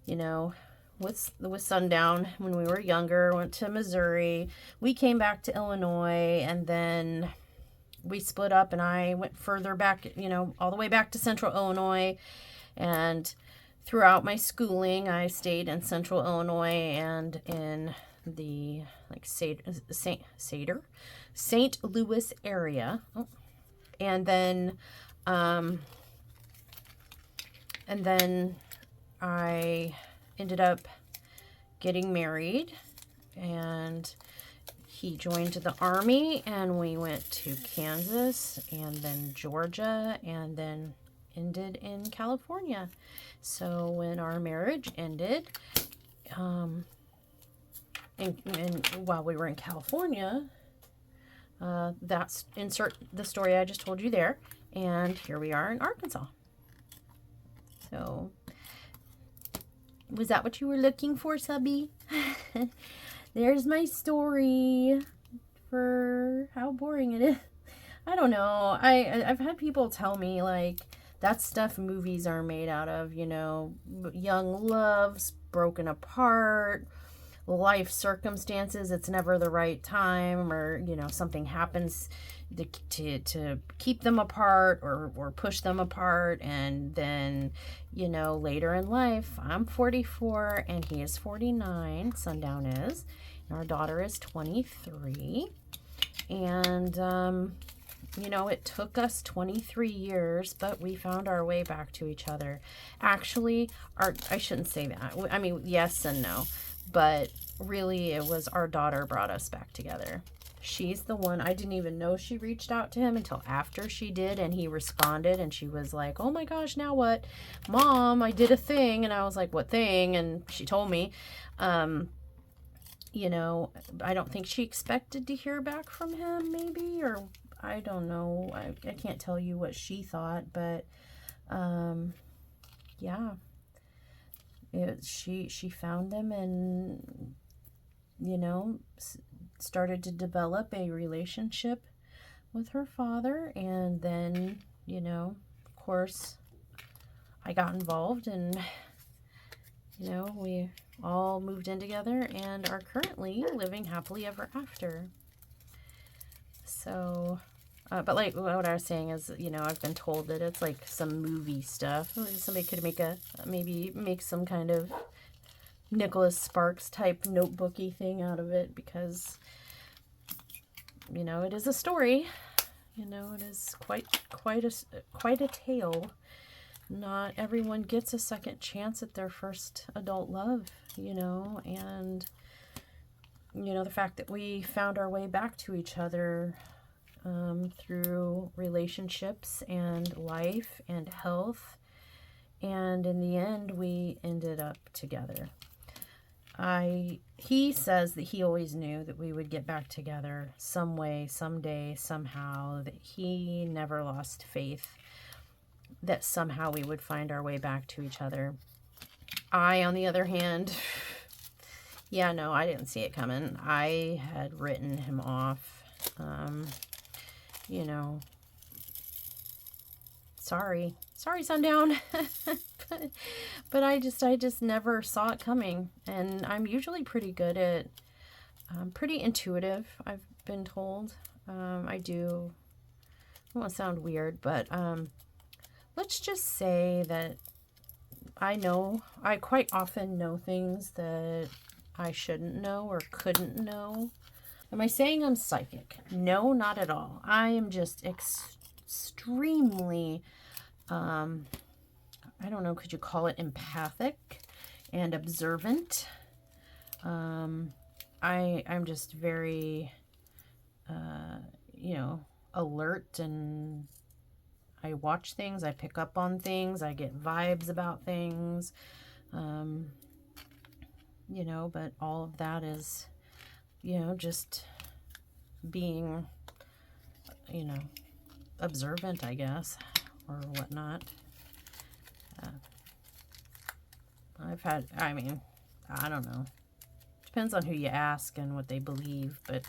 you know, with sundown when we were younger, went to Missouri. We came back to Illinois, and then we split up, and I went further back, you know, all the way back to central Illinois. And throughout my schooling, I stayed in central Illinois and in the like St. Louis area. Oh. And then I ended up getting married, and he joined the Army, and we went to Kansas, and then Georgia, and then ended in California. So when our marriage ended, and while we were in California, that's insert the story I just told you there, and here we are in Arkansas. So was that what you were looking for, subby? There's my story for how boring it is. I don't know. I've had people tell me, like, that's stuff movies are made out of, you know, young loves broken apart, life circumstances, it's never the right time, or, you know, something happens to keep them apart, or push them apart, and then, you know, later in life, I'm 44 and he is 49, Sundown is, and our daughter is 23, and you know, it took us 23 years, but we found our way back to each other. Actually, I shouldn't say that. I mean, yes and no, but really it was our daughter brought us back together. She's the one. I didn't even know she reached out to him until after she did, and he responded, and she was like, oh my gosh, now what? Mom, I did a thing. And I was like, what thing? And she told me. You know, I don't think she expected to hear back from him, maybe, or I don't know. I can't tell you what she thought, but yeah, she found them and, you know, started to develop a relationship with her father. And then, you know, of course, I got involved, and, you know, we all moved in together and are currently living happily ever after. So, but like what I was saying is, you know, I've been told that it's like some movie stuff. Somebody could maybe make some kind of Nicholas Sparks type notebooky thing out of it, because, you know, it is a story. You know, it is quite a tale. Not everyone gets a second chance at their first adult love, you know, and, you know, the fact that we found our way back to each other through relationships and life and health, and in the end we ended up together. He says that he always knew that we would get back together some way, someday, somehow, that he never lost faith that somehow we would find our way back to each other. I, on the other hand, yeah, no, I didn't see it coming. I had written him off. You know, sorry, Sundown. but I just never saw it coming. And I'm usually pretty good at, pretty intuitive, I've been told. I won't sound weird, but let's just say that I quite often know things that I shouldn't know or couldn't know. Am I saying I'm psychic? No, not at all. I am just extremely, I don't know, could you call it empathic and observant? I'm just very, you know, alert, and I watch things, I pick up on things, I get vibes about things, you know, but all of that is, you know, just being, you know, observant, I guess, or whatnot. I mean, I don't know. Depends on who you ask and what they believe, but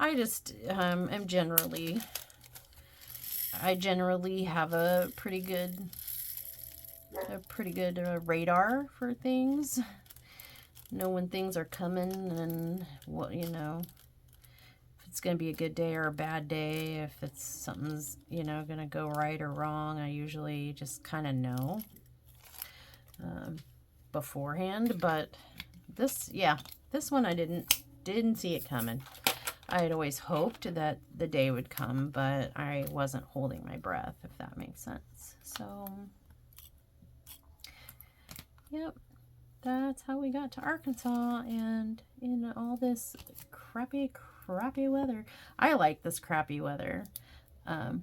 I just I generally have a pretty good radar for things. Know when things are coming and what, you know, if it's going to be a good day or a bad day, if it's something's, you know, going to go right or wrong. I usually just kind of know beforehand, but this one I didn't see it coming. I had always hoped that the day would come, but I wasn't holding my breath, if that makes sense. So, yep, that's how we got to Arkansas, and in all this crappy weather. I like this crappy weather. Do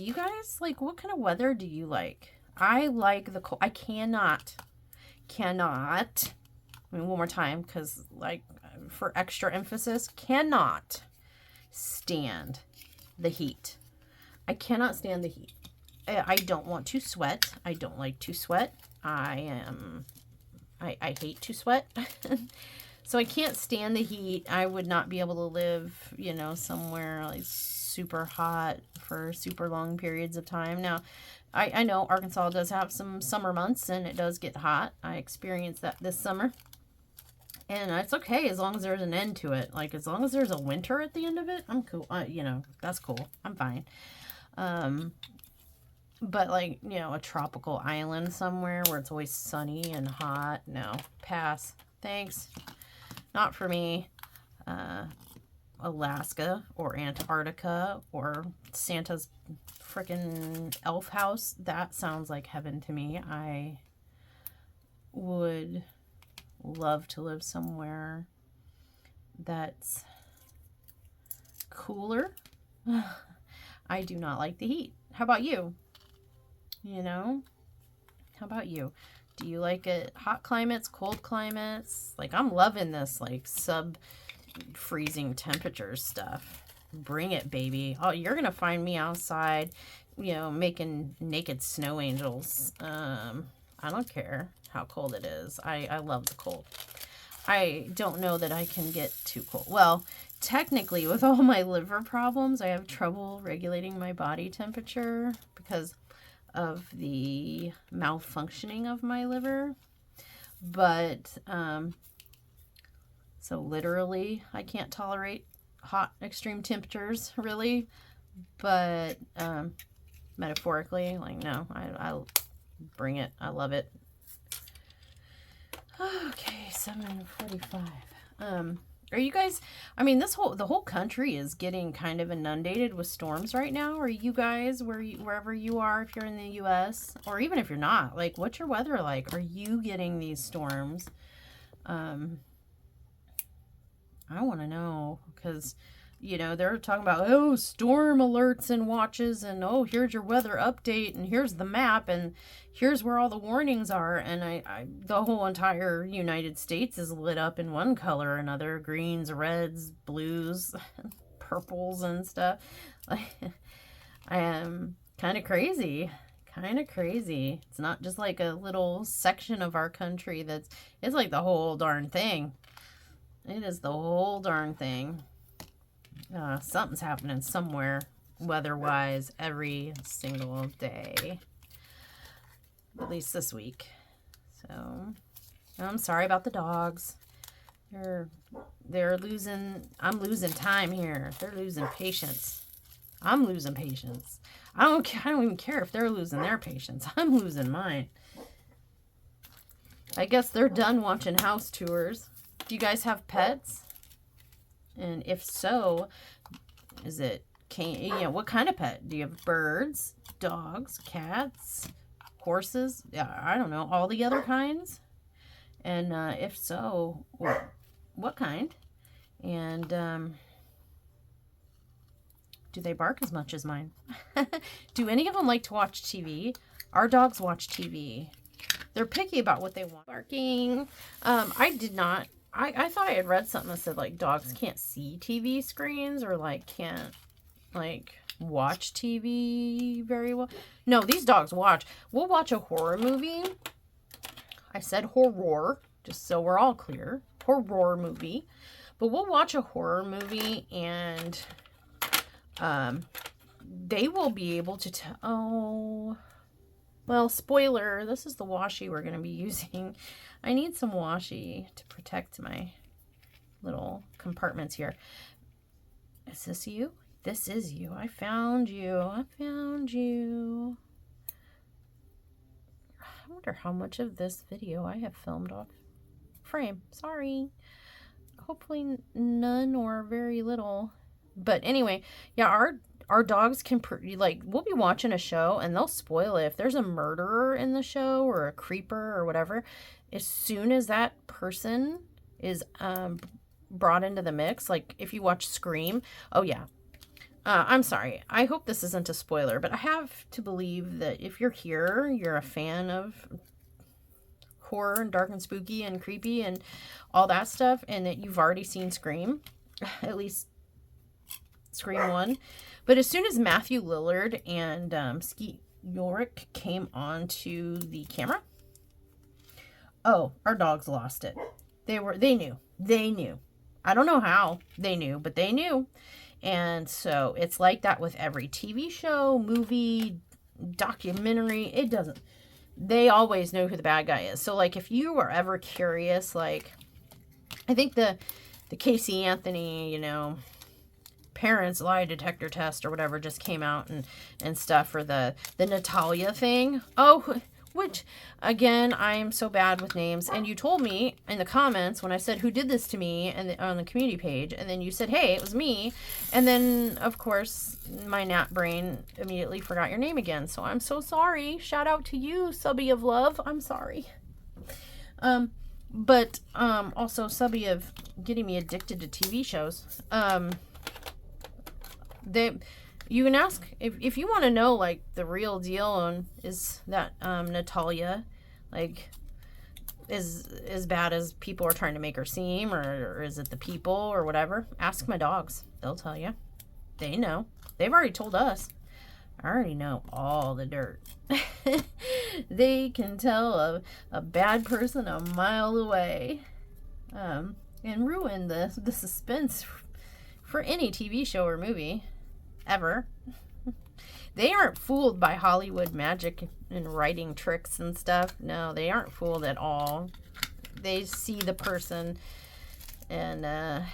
you guys like, what kind of weather do you like? I like the cold. I cannot, I mean, one more time, because, like, for extra emphasis, cannot stand the heat. I cannot stand the heat. I don't want to sweat. I don't like to sweat. I hate to sweat. So I can't stand the heat. I would not be able to live, you know, somewhere like super hot for super long periods of time. Now, I know Arkansas does have some summer months, and it does get hot. I experienced that this summer. And it's okay as long as there's an end to it. Like, as long as there's a winter at the end of it, I'm cool. You know, that's cool. I'm fine. But, like, you know, a tropical island somewhere where it's always sunny and hot, no. Pass. Thanks. Not for me. Alaska or Antarctica or Santa's frickin' elf house, that sounds like heaven to me. I would love to live somewhere that's cooler. I do not like the heat. How about you? You know, how about you? Do you like it hot climates, cold climates? Like, I'm loving this, like, sub-freezing temperatures stuff. Bring it, baby. Oh, you're gonna find me outside, you know, making naked snow angels I don't care how cold it is. I love the cold. I don't know that I can get too cold. Well, technically, with all my liver problems, I have trouble regulating my body temperature because of the malfunctioning of my liver. But, so literally, I can't tolerate hot, extreme temperatures, really. But, metaphorically, like, no, I'll bring it. I love it. Okay, 7:45. Are you guys, I mean, the whole country is getting kind of inundated with storms right now. Are you guys, wherever you are, if you're in the U.S., or even if you're not, like, what's your weather like? Are you getting these storms? I want to know, because, you know, they're talking about, oh, storm alerts and watches, and oh, here's your weather update, and here's the map, and here's where all the warnings are, and the whole entire United States is lit up in one color or another, greens, reds, blues, purples, and stuff. Like, I am kind of crazy. It's not just like a little section of our country it's like the whole darn thing. It is the whole darn thing. Something's happening somewhere weather-wise every single day, at least this week. So I'm sorry about the dogs. They're losing, I'm losing time here. They're losing patience. I'm losing patience. I don't even care if they're losing their patience. I'm losing mine. I guess they're done watching house tours. Do you guys have pets? And if so, is it, what kind of pet? Do you have birds, dogs, cats, horses? Yeah, I don't know, all the other kinds? And if so, what kind? And do they bark as much as mine? Do any of them like to watch TV? Our dogs watch TV. They're picky about what they want. Barking. I did not. I thought I had read something that said, like, dogs can't see TV screens or, like, can't, like, watch TV very well. No, these dogs watch. We'll watch a horror movie. I said horror, just so we're all clear. Horror movie. But we'll watch a horror movie and they will be able to tell. Oh, well, spoiler, this is the washi we're going to be using. I need some washi to protect my little compartments here. Is this you? This is you. I found you. I found you. I wonder how much of this video I have filmed off frame. Sorry. Hopefully none or very little. But anyway, yeah, our dogs can, like, we'll be watching a show and they'll spoil it. If there's a murderer in the show or a creeper or whatever, as soon as that person is brought into the mix, like if you watch Scream, oh yeah. I'm sorry. I hope this isn't a spoiler, but I have to believe that if you're here, you're a fan of horror and dark and spooky and creepy and all that stuff, and that you've already seen Scream, at least Scream 1. But as soon as Matthew Lillard and Skeet Ulrich came onto the camera, oh, our dogs lost it. They knew. I don't know how they knew, but they knew. And so it's like that with every TV show, movie, documentary. It doesn't. They always know who the bad guy is. So, like, if you are ever curious, like, I think the Casey Anthony, you know, parents lie detector test or whatever just came out and stuff for the Natalia thing. Oh, which, again, I'm so bad with names. And you told me in the comments when I said who did this to me and on the community page, and then you said, hey, it was me. And then, of course, my gnat brain immediately forgot your name again. So I'm so sorry. Shout out to you, Subby of Love. I'm sorry. But also Subby of getting me addicted to TV shows. You can ask if you want to know, like, the real deal on is that Natalia, like, is as bad as people are trying to make her seem, or is it the people or whatever. Ask my dogs. They'll tell you. They know. They've already told us. I already know all the dirt. They can tell a bad person a mile away, and ruin the suspense for any TV show or movie ever. They aren't fooled by Hollywood magic and writing tricks and stuff. No, they aren't fooled at all. They see the person, and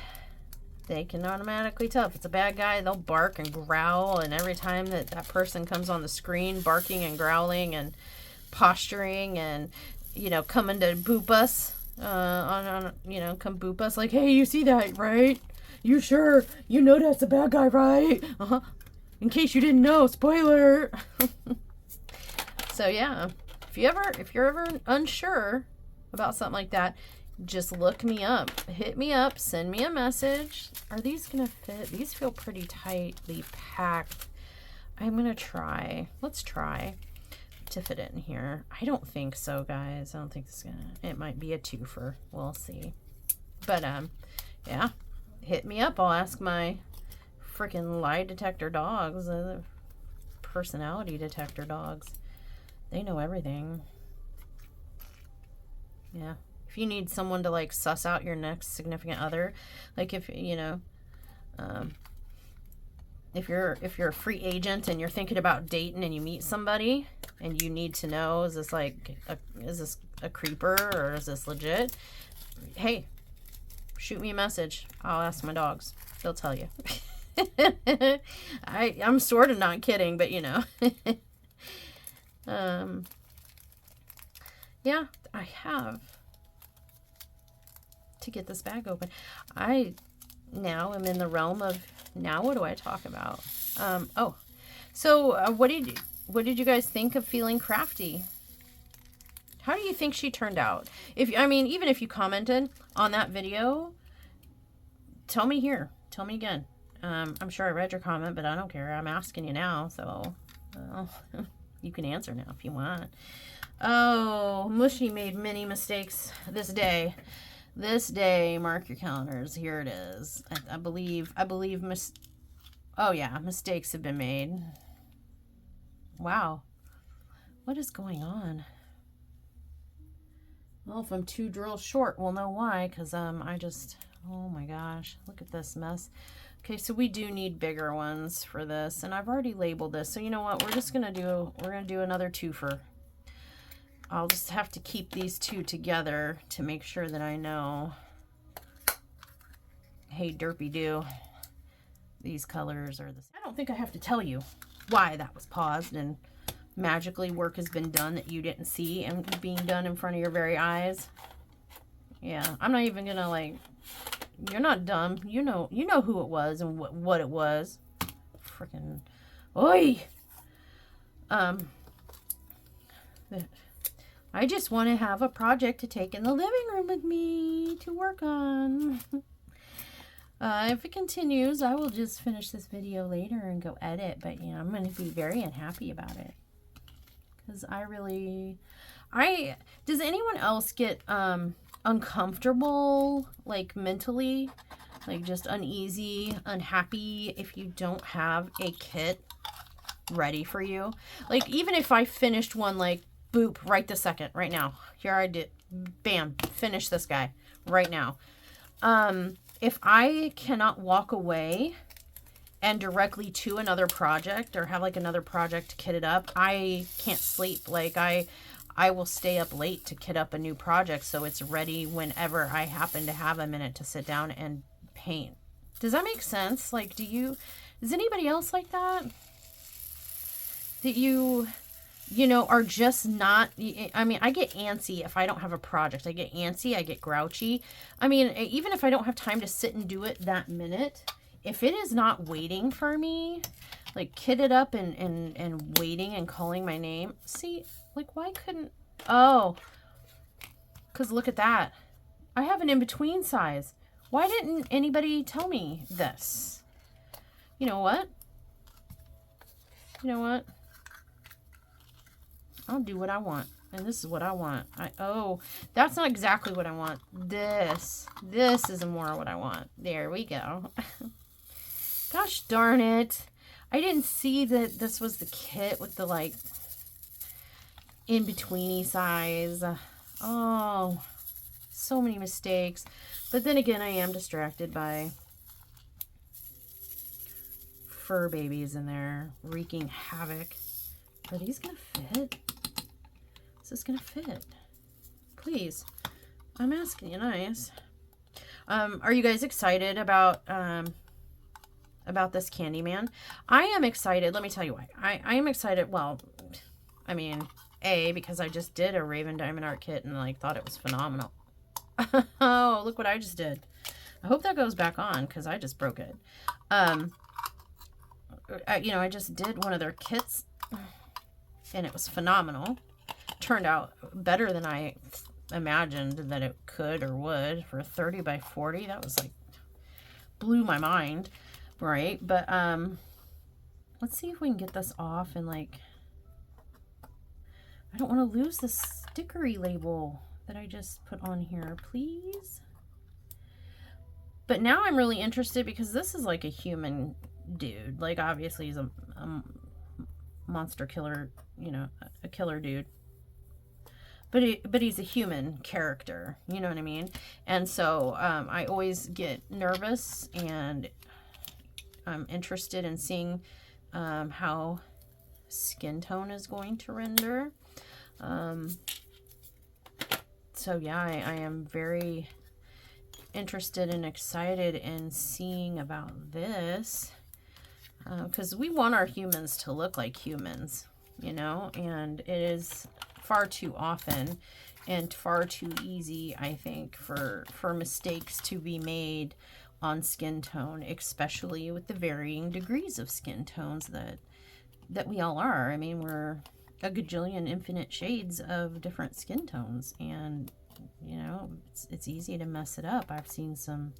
they can automatically tell if it's a bad guy. They'll bark and growl, and every time that person comes on the screen barking and growling and posturing and, you know, coming to boop us, come boop us like, hey, you see that, right? You sure? You know that's a bad guy, right? Uh-huh. In case you didn't know, spoiler. So yeah, if you're ever unsure about something like that, just look me up, hit me up, send me a message. Are these gonna fit? These feel pretty tightly packed. I'm gonna try. Let's try to fit it in here. I don't think so, guys. I don't think this is gonna. It might be a twofer. We'll see. But yeah, hit me up. I'll ask my freaking lie detector dogs, personality detector dogs. They know everything. Yeah. If you need someone to like suss out your next significant other, like if you know, if you're a free agent and you're thinking about dating and you meet somebody and you need to know, is this a creeper or is this legit? Hey, shoot me a message. I'll ask my dogs. They'll tell you. I'm sort of not kidding, but you know. Yeah, I have to get this bag open. I now am in the realm of, now what do I talk about? What did you guys think of Feeling Crafty? How do you think she turned out? Even if you commented on that video, tell me here. Tell me again. I'm sure I read your comment, but I don't care. I'm asking you now, so you can answer now if you want. Oh, Mushy made many mistakes this day. This day, mark your calendars. Here it is. I believe mistakes have been made. Wow. What is going on? Well, if I'm too drill short, we'll know why, because oh my gosh, look at this mess. Okay, so we do need bigger ones for this, and I've already labeled this. So you know what? We're gonna do another twofer. I'll just have to keep these two together to make sure that I know. Hey, derpy doo. These colors are the same. I don't think I have to tell you why that was paused and magically work has been done that you didn't see and being done in front of your very eyes. Yeah, I'm not even gonna like. You're not dumb. You know who it was and what it was. Freaking oi. I just want to have a project to take in the living room with me to work on. If it continues, I will just finish this video later and go edit. But yeah, I'm going to be very unhappy about it. Because does anyone else get uncomfortable, like mentally, like just uneasy, unhappy if you don't have a kit ready for you? Like even if I finished one, like boop, right this second, right now, here I did, bam, finish this guy right now. If I cannot walk away and directly to another project or have like another project to kit it up, I can't sleep. Like I will stay up late to kit up a new project so it's ready whenever I happen to have a minute to sit down and paint. Does that make sense? Like, is anybody else like that? That you are just not, I get antsy if I don't have a project. I get antsy, I get grouchy. Even if I don't have time to sit and do it that minute, if it is not waiting for me, like kitted up and waiting and calling my name. See, like why couldn't, because look at that. I have an in-between size. Why didn't anybody tell me this? You know what? I'll do what I want. And this is what I want. That's not exactly what I want. This is more what I want. There we go. Gosh darn it. I didn't see that this was the kit with the like, in-betweeny size. Oh, so many mistakes. But then again, I am distracted by fur babies in there wreaking havoc. Are these gonna fit? Is this gonna fit? Please, I'm asking you nice. Are you guys excited about this Candyman? I am excited. Let me tell you why. I am excited. Well, I mean, because I just did a Raven Diamond Art kit and like thought it was phenomenal. Oh, look what I just did. I hope that goes back on because I just broke it. You know, I just did one of their kits and it was phenomenal. Turned out better than I imagined that it could or would for 30 by 40. That was like, blew my mind, right? But let's see if we can get this off and like, I don't want to lose the stickery label that I just put on here, please. But now I'm really interested because this is like a human dude. Like obviously he's a monster killer, you know, a killer dude. But he's a human character, you know what I mean? And so I always get nervous and I'm interested in seeing how skin tone is going to render. So yeah, I am very interested and excited in seeing about this because we want our humans to look like humans, you know, and it is far too often and far too easy, I think, for mistakes to be made on skin tone, especially with the varying degrees of skin tones that we all are. I mean, we're a gajillion infinite shades of different skin tones, and you know, it's easy to mess it up. I've seen some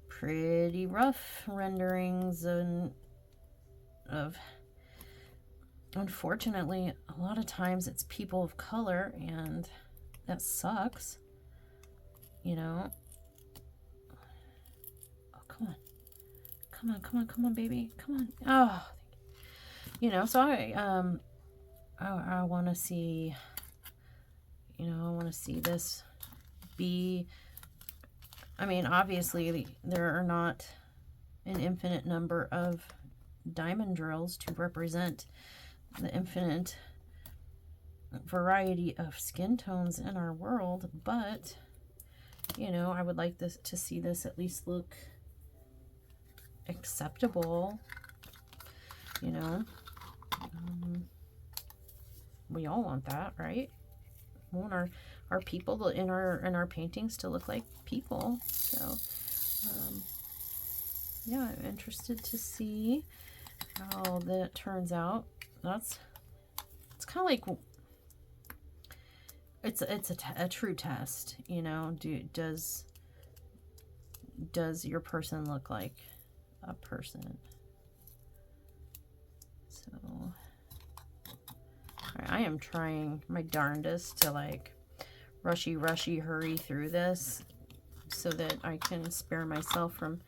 pretty rough renderings of unfortunately, a lot of times it's people of color, and that sucks, you know. Oh, come on. Come on, come on, come on, baby. Come on. Oh, you know, so I want to see, you know, I want to see this be, I mean, obviously there are not an infinite number of diamond drills to represent the infinite variety of skin tones in our world, but you know, I would like this to see this at least look acceptable, you know. We all want that, right? We want our people in our paintings to look like people. So yeah, I'm interested to see how that turns out. It's kind of like, it's a true test, you know. Does your person look like a person? So I am trying my darndest to like rushy hurry through this so that I can spare myself from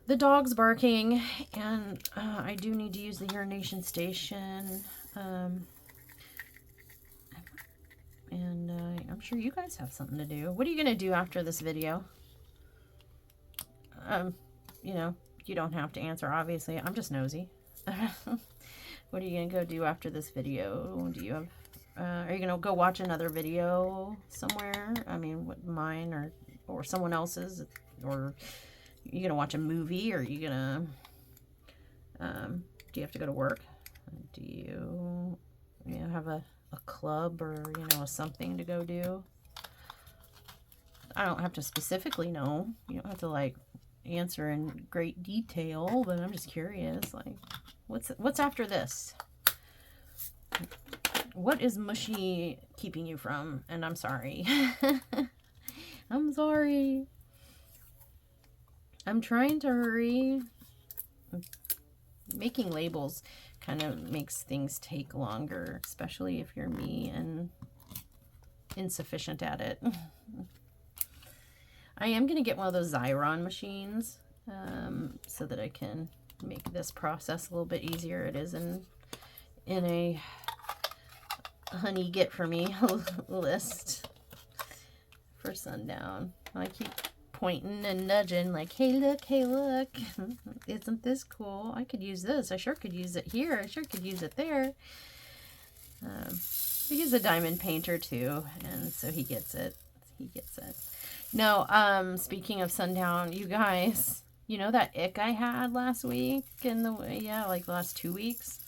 the dogs barking, and I do need to use the urination station, and I'm sure you guys have something to do. What are you gonna do after this video? You know, you don't have to answer, obviously. I'm just nosy. What are you gonna go do after this video? Do you have are you gonna go watch another video somewhere? I mean, what, mine or someone else's, or you gonna watch a movie, or are you gonna do you have to go to work? Do you have a club, or you know, something to go do? I don't have to specifically know. You don't have to like answer in great detail, but I'm just curious, like what's after this? What is Mushy keeping you from? And I'm sorry. I'm sorry. I'm trying to hurry. Making labels kind of makes things take longer, especially if you're me and insufficient at it. I am going to get one of those Xyron machines so that I can make this process a little bit easier. It is in a honey get for me list for sundown. I keep pointing and nudging like, hey look, isn't this cool? I could use this. I sure could use it here. I sure could use it there. He's a diamond painter too, and so he gets it. No, speaking of sundown, you guys, you know that ick I had last week and like the last 2 weeks?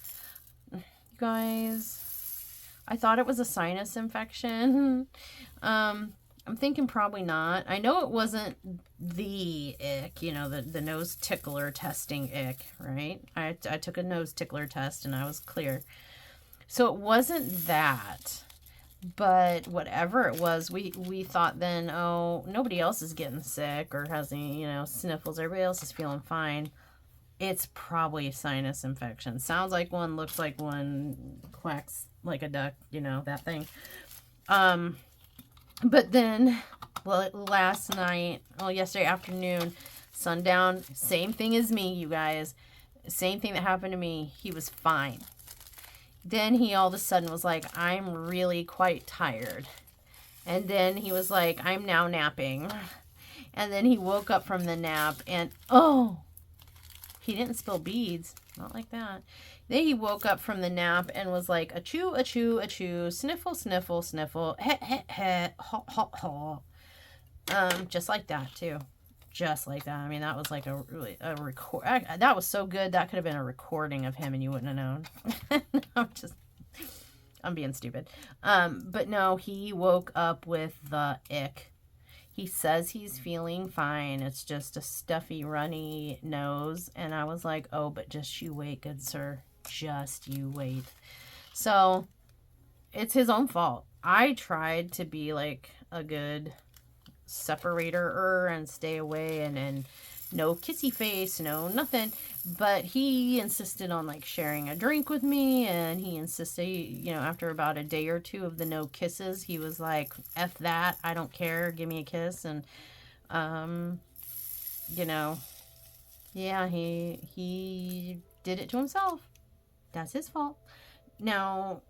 You guys, I thought it was a sinus infection. I'm thinking probably not. I know it wasn't the ick, you know, the nose tickler testing ick, right? I took a nose tickler test and I was clear. So it wasn't that. But whatever it was, we thought then, oh, nobody else is getting sick or has any, you know, sniffles. Everybody else is feeling fine. It's probably a sinus infection. Sounds like one, looks like one, quacks like a duck, you know, that thing. But then, well, last night, well, yesterday afternoon, sundown, same thing as me, you guys. Same thing that happened to me. He was fine. Then he all of a sudden was like, I'm really quite tired. And then he was like, I'm now napping. And then he woke up from the nap and, oh, he didn't spill beads. Not like that. Then he woke up from the nap and was like, achoo, achoo, achoo, sniffle, sniffle, sniffle, heh, heh, heh, ha, ha, ha. Just like that, too. Just like that. I mean, that was like a record. That was so good. That could have been a recording of him and you wouldn't have known. I'm being stupid. But no, he woke up with the ick. He says he's feeling fine. It's just a stuffy, runny nose. And I was like, oh, but just you wait, good sir. Just you wait. So it's his own fault. I tried to be like a good separator and stay away and no kissy face, no nothing, but he insisted on like sharing a drink with me, and he insisted, you know, after about a day or two of the no kisses, he was like, F that, I don't care, give me a kiss. And you know, yeah, he did it to himself. That's his fault. Now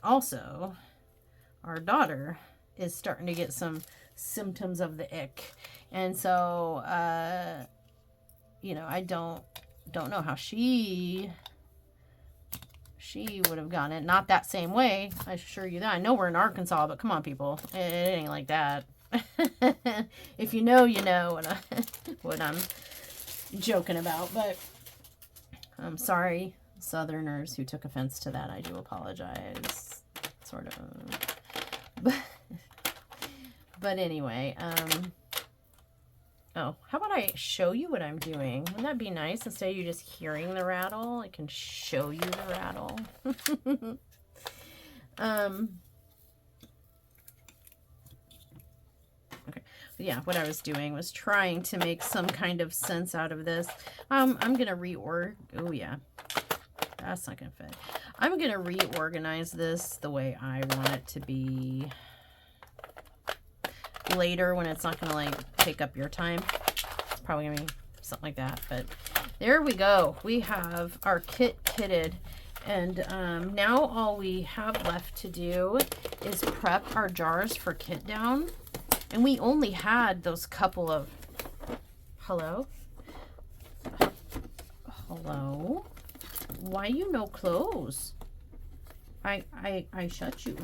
also our daughter is starting to get some symptoms of the ick, and so you know, I don't know how she would have gotten it. Not that same way, I assure you that. I know we're in Arkansas, but come on, people, it ain't like that. If you know, you know what I'm joking about. But I'm sorry, Southerners who took offense to that. I do apologize, sort of. But anyway, oh, how about I show you what I'm doing? Wouldn't that be nice? Instead of you just hearing the rattle, I can show you the rattle. Okay, yeah, what I was doing was trying to make some kind of sense out of this. I'm going to oh yeah, that's not going to fit. I'm going to reorganize this the way I want it to be later, when it's not going to like take up your time. It's probably going to be something like that. But there we go. We have our kit kitted, and now all we have left to do is prep our jars for kit down. And we only had those couple of hello why you no clothes? I shut you.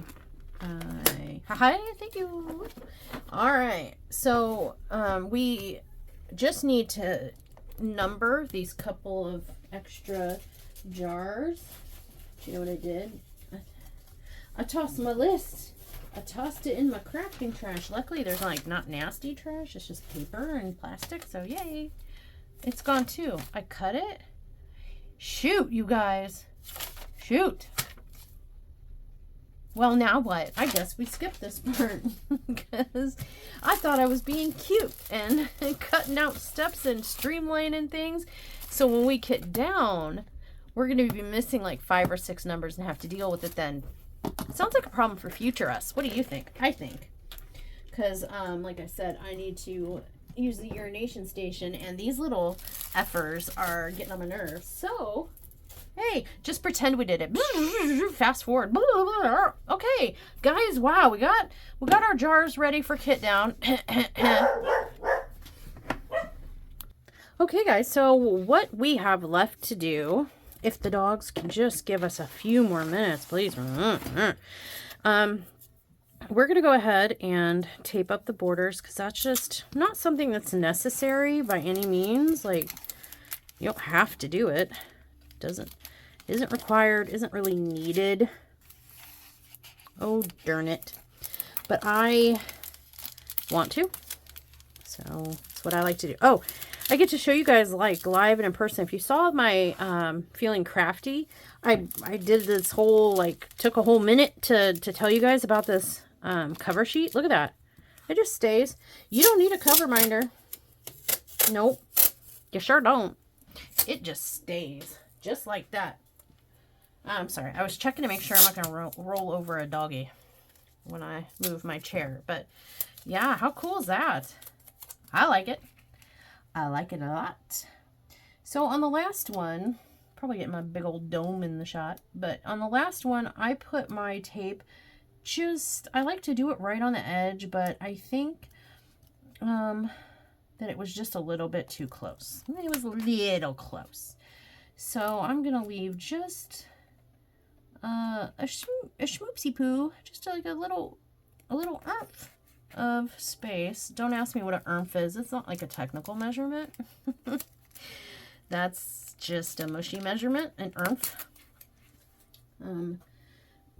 Hi, thank you. All right, so we just need to number these couple of extra jars. Do you know what I did? I tossed my list. I tossed it in my crafting trash. Luckily, there's like not nasty trash. It's just paper and plastic. So yay, it's gone too. I cut it. Shoot, you guys. Shoot. Well, now what? I guess we skipped this part because I thought I was being cute and cutting out steps and streamlining things. So when we kit down, we're going to be missing like 5 or 6 numbers and have to deal with it then. Sounds like a problem for future us. What do you think? I think. Because, like I said, I need to use the urination station, and these little effers are getting on my nerves. So, Hey, just pretend we did it. Fast forward. Okay, guys, wow, we got our jars ready for kit down. Okay, guys, so what we have left to do, if the dogs can just give us a few more minutes, please. We're going to go ahead and tape up the borders because that's just not something that's necessary by any means. Like, you don't have to do it. Isn't required, isn't really needed. Oh, darn it. But I want to. So that's what I like to do. Oh, I get to show you guys like live and in person. If you saw my Feeling Crafty, I did this whole, like, took a whole minute to tell you guys about this cover sheet. Look at that. It just stays. You don't need a cover minder. Nope. You sure don't. It just stays. Just like that. I'm sorry. I was checking to make sure I'm not going to roll over a doggy when I move my chair. But yeah, how cool is that? I like it. I like it a lot. So on the last one, probably getting my big old dome in the shot, but on the last one, I put my tape I like to do it right on the edge, but I think that it was just a little bit too close. It was a little close. So I'm going to leave just a schmoopsy poo, just like a little oomph of space. Don't ask me what an oomph is. It's not like a technical measurement. That's just a mushy measurement, an oomph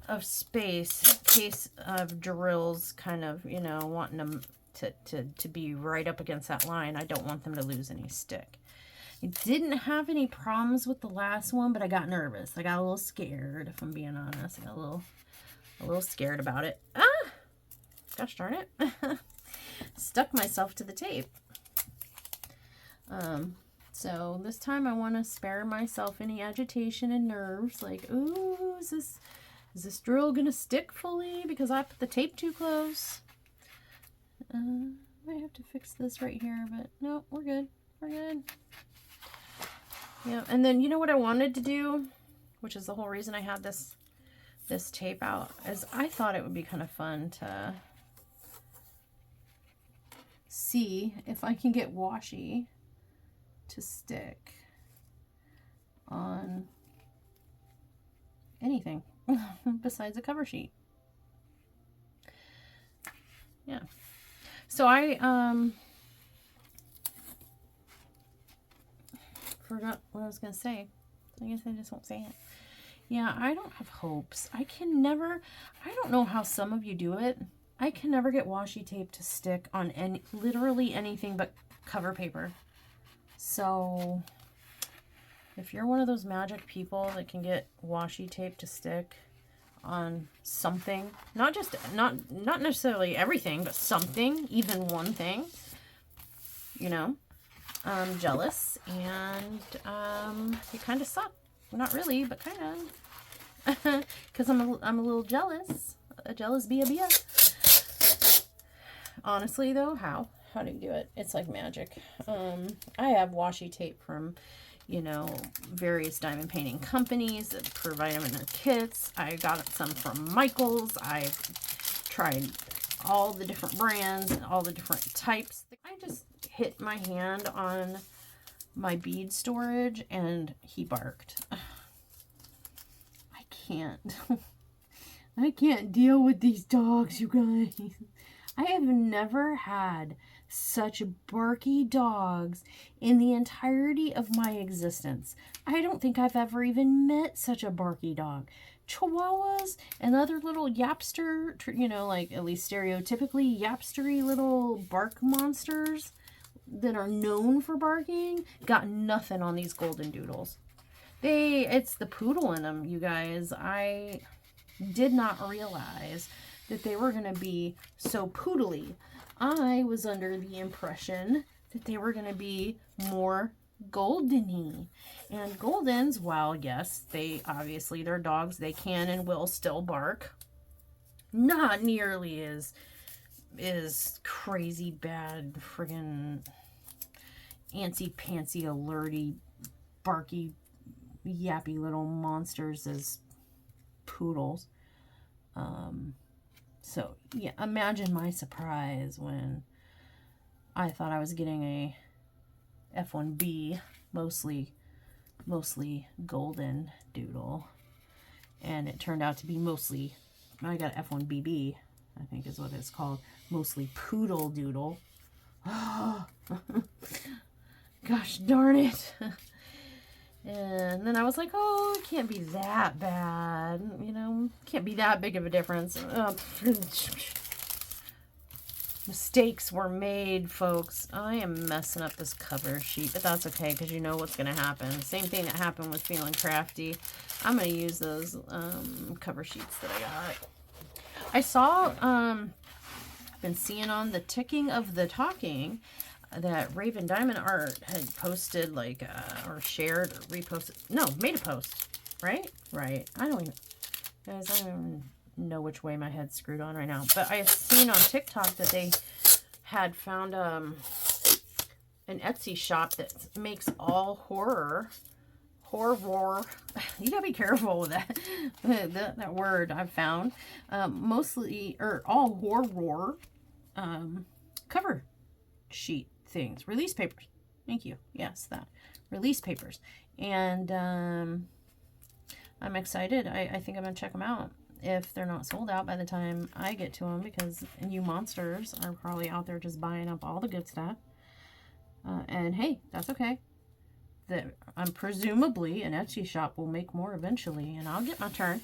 of space in case of drills kind of, you know, wanting them to be right up against that line. I don't want them to lose any stick. I didn't have any problems with the last one, but I got nervous. I got a little scared, if I'm being honest. I got a little scared about it. Ah! Gosh darn it. Stuck myself to the tape. So this time I want to spare myself any agitation and nerves. Like, ooh, is this drill going to stick fully because I put the tape too close? I might have to fix this right here, but no, we're good. We're good. Yeah, and then you know what I wanted to do, which is the whole reason I had this tape out, is I thought it would be kind of fun to see if I can get washi to stick on anything besides a cover sheet. Yeah. So I forgot what I was going to say. I guess I just won't say it. Yeah, I don't have hopes. I don't know how some of you do it. I can never get washi tape to stick on literally anything but cover paper. So if you're one of those magic people that can get washi tape to stick on something, not necessarily everything, but something, even one thing, you know, I'm jealous, and you kind of suck. Well, not really, but kind of, because I'm a little jealous, a jealous bia. Honestly though, how do you do it? It's like magic. I have washi tape from, you know, various diamond painting companies that provide them in their kits. I got some from Michael's. I've tried all the different brands and all the different types. I just hit my hand on my bead storage and he barked. I can't. I can't deal with these dogs, you guys. I have never had such barky dogs in the entirety of my existence. I don't think I've ever even met such a barky dog. Chihuahuas and other little yapster, you know, like at least stereotypically yapstery little bark monsters that are known for barking, got nothing on these golden doodles. It's the poodle in them, you guys. I did not realize that they were going to be so poodly. I was under the impression that they were going to be more goldeny. And goldens, while yes, they're dogs, they can and will still bark. Not nearly as crazy bad friggin' antsy-pantsy, alerty, barky yappy little monsters as poodles. So yeah, imagine my surprise when I thought I was getting a F1B, mostly golden doodle, and it turned out to be mostly, I got F1BB, I think is what it's called, mostly poodle doodle. Gosh darn it. And then I was like, oh, it can't be that bad, you know, can't be that big of a difference. Mistakes were made, folks. I am messing up this cover sheet, but that's okay, because you know what's going to happen. Same thing that happened with Feeling Crafty. I'm going to use those cover sheets that I got. I saw, been seeing on the Ticking of the Talking, that Raven Diamond Art had posted, like, or shared, or reposted. No, made a post, right? Right. I don't even, guys, I don't even know which way my head's screwed on right now. But I seen on TikTok that they had found an Etsy shop that makes all horror. You gotta be careful with that. that word I've found. Mostly, or all horror cover sheet things, release papers. Thank you. Yes, that release papers. And I'm excited. I think I'm gonna check them out if they're not sold out by the time I get to them, because you monsters are probably out there just buying up all the good stuff. And hey, that's okay. I'm presumably an Etsy shop will make more eventually, and I'll get my turn.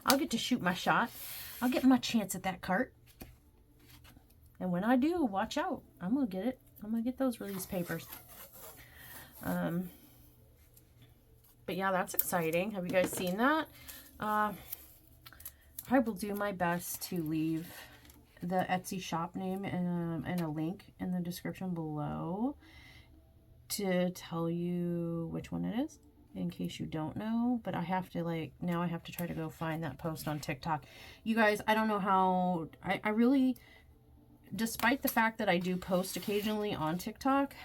I'll get to shoot my shot. I'll get my chance at that cart. And when I do, watch out. I'm gonna get it. I'm gonna get those release papers. But yeah, that's exciting. Have you guys seen that? I will do my best to leave the Etsy shop name and a link in the description below to tell you which one it is, in case you don't know. But I have to, like, now I have to try to go find that post on TikTok. You guys, I don't know how, I really, despite the fact that I do post occasionally on TikTok,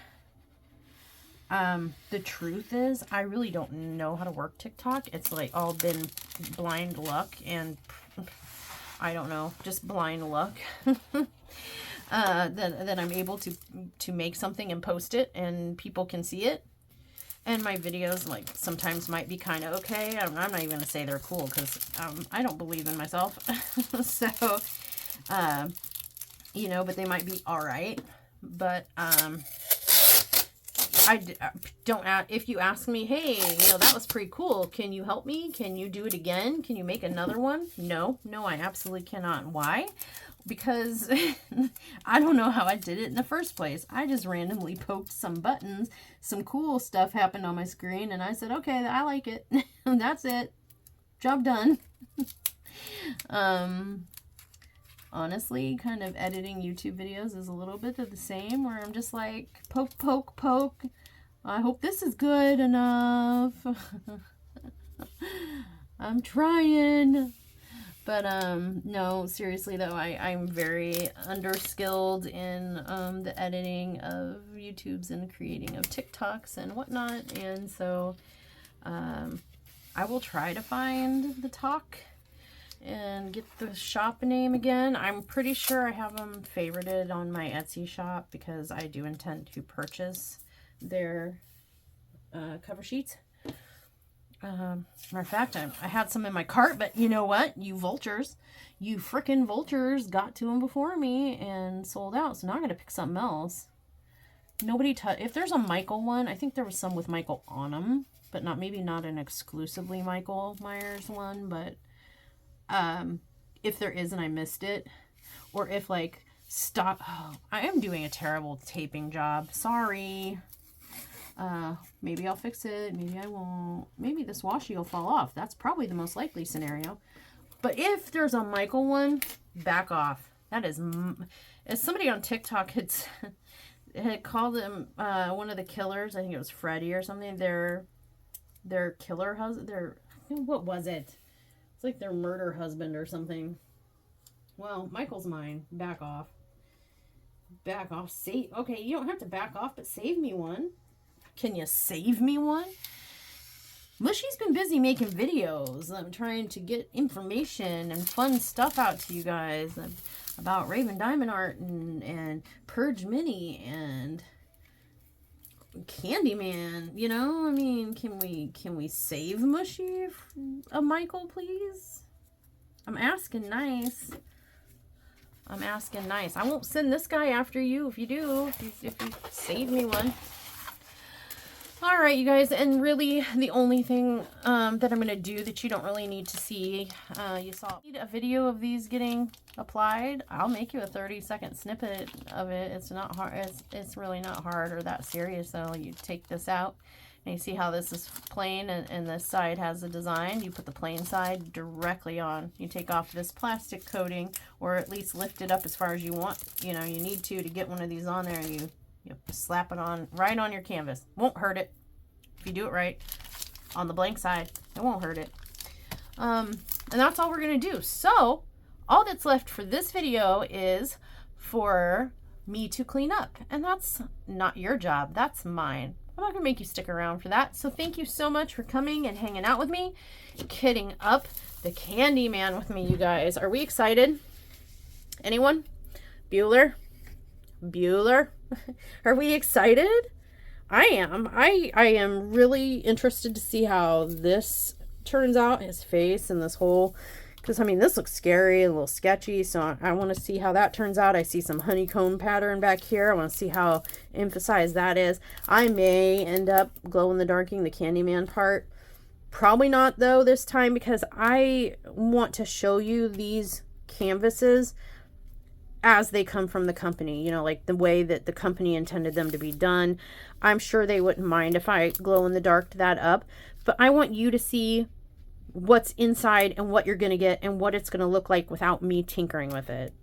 the truth is I really don't know how to work TikTok. It's like all been blind luck, and I don't know, just blind luck. That I'm able to make something and post it and people can see it. And my videos, like, sometimes might be kind of okay. I'm not even going to say they're cool, because I don't believe in myself. So, you know, but they might be all right. But I don't, if you ask me, hey, you know, that was pretty cool, can you help me? Can you do it again? Can you make another one? No, I absolutely cannot. Why? Because I don't know how I did it in the first place. I just randomly poked some buttons, some cool stuff happened on my screen, and I said, okay, I like it. That's it. Job done. Honestly, kind of editing YouTube videos is a little bit of the same, where I'm just like, poke, poke, poke. I hope this is good enough. I'm trying. But, no, seriously, though, I'm very underskilled in the editing of YouTubes and creating of TikToks and whatnot. And so I will try to find the talk and get the shop name again. I'm pretty sure I have them favorited on my Etsy shop, because I do intend to purchase their cover sheets. Matter of fact, I had some in my cart, but you know what? You vultures, you frickin' vultures got to them before me and sold out. So now I'm going to pick something else. Nobody if there's a Michael one, I think there was some with Michael on them, but maybe not an exclusively Michael Myers one. But if there is and I missed it, or if, like, I am doing a terrible taping job. Sorry. Maybe I'll fix it. Maybe I won't. Maybe this washi will fall off. That's probably the most likely scenario. But if there's a Michael one, back off. That is, as somebody on TikTok had called them, one of the killers, I think it was Freddy or something, their killer husband, what was it? It's like their murder husband or something. Well, Michael's mine. Back off. Back off. Okay, you don't have to back off, but save me one. Can you save me one? Mushy's been busy making videos. I'm trying to get information and fun stuff out to you guys about Raven Diamond Art and Purge Mini and Candyman. You know, I mean, can we save Mushy a Michael, please? I'm asking nice. I'm asking nice. I won't send this guy after you if you do. If you save me one. All right, you guys, and really the only thing that I'm going to do that you don't really need to see, you saw a video of these getting applied. I'll make you a 30-second snippet of it. It's not hard. It's really not hard or that serious. So you take this out, and you see how this is plain, and this side has a design. You put the plain side directly on. You take off this plastic coating, or at least lift it up as far as you want. You know, you need to get one of these on there, and you slap it on right on your canvas. Won't hurt it. If you do it right on the blank side, it won't hurt it. And that's all we're going to do. So all that's left for this video is for me to clean up. And that's not your job. That's mine. I'm not going to make you stick around for that. So thank you so much for coming and hanging out with me, kitting up the Candyman with me, you guys. Are we excited? Anyone? Bueller? Are we excited? I am. I am really interested to see how this turns out, his face and this whole, because I mean this looks scary, a little sketchy, so I want to see how that turns out. I see some honeycomb pattern back here. I want to see how emphasized that is. I may end up glow in the darking the Candyman part. Probably not though this time, because I want to show you these canvases as they come from the company, you know, like the way that the company intended them to be done. I'm sure they wouldn't mind if I glow in the dark that up, but I want you to see what's inside and what you're going to get and what it's going to look like without me tinkering with it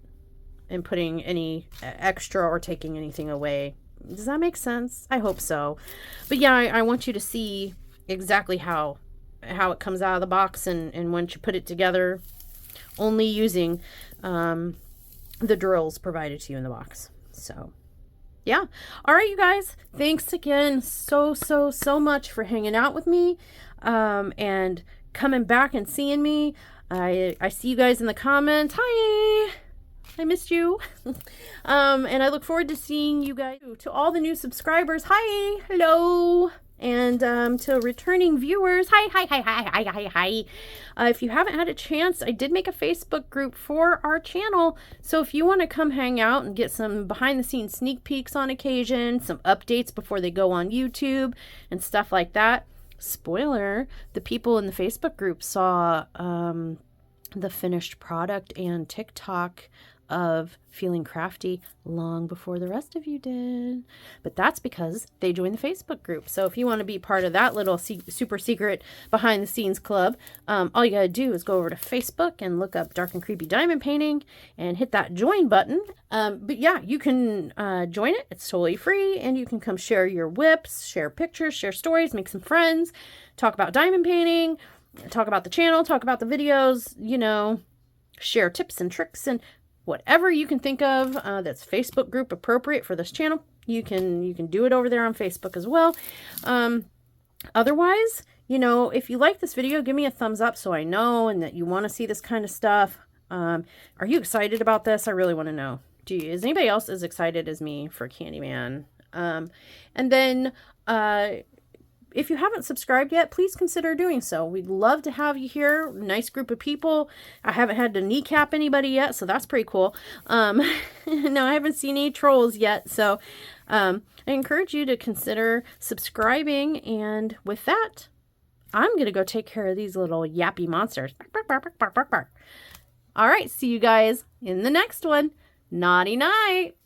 and putting any extra or taking anything away. Does that make sense? I hope so. But yeah, I want you to see exactly how it comes out of the box and once you put it together, only using the drills provided to you in the box. So yeah. All right, you guys, thanks again so much for hanging out with me and coming back and seeing me. I see you guys in the comments. Hi, I missed you. And I look forward to seeing you guys. To all the new subscribers, hi, hello. And to returning viewers, hi. If you haven't had a chance, I did make a Facebook group for our channel. So if you want to come hang out and get some behind the scenes sneak peeks on occasion, some updates before they go on YouTube and stuff like that. Spoiler, the people in the Facebook group saw the finished product and TikTok of Feeling Crafty long before the rest of you did. But that's because they joined the Facebook group. So if you want to be part of that little super secret behind the scenes club, all you gotta do is go over to Facebook and look up Dark and Creepy Diamond Painting and hit that join button. But yeah, you can join it. It's totally free, and you can come share your whips, share pictures, share stories, make some friends, talk about diamond painting, talk about the channel, talk about the videos, you know, share tips and tricks and whatever you can think of that's Facebook group appropriate for this channel. You can do it over there on Facebook as well. Otherwise, you know, if you like this video, give me a thumbs up so I know and that you want to see this kind of stuff. Are you excited about this? I really want to know. Is anybody else as excited as me for Candyman? And then if you haven't subscribed yet, please consider doing so. We'd love to have you here. Nice group of people. I haven't had to kneecap anybody yet, so that's pretty cool. No, I haven't seen any trolls yet, so I encourage you to consider subscribing. And with that, I'm going to go take care of these little yappy monsters. All right, see you guys in the next one. Naughty night.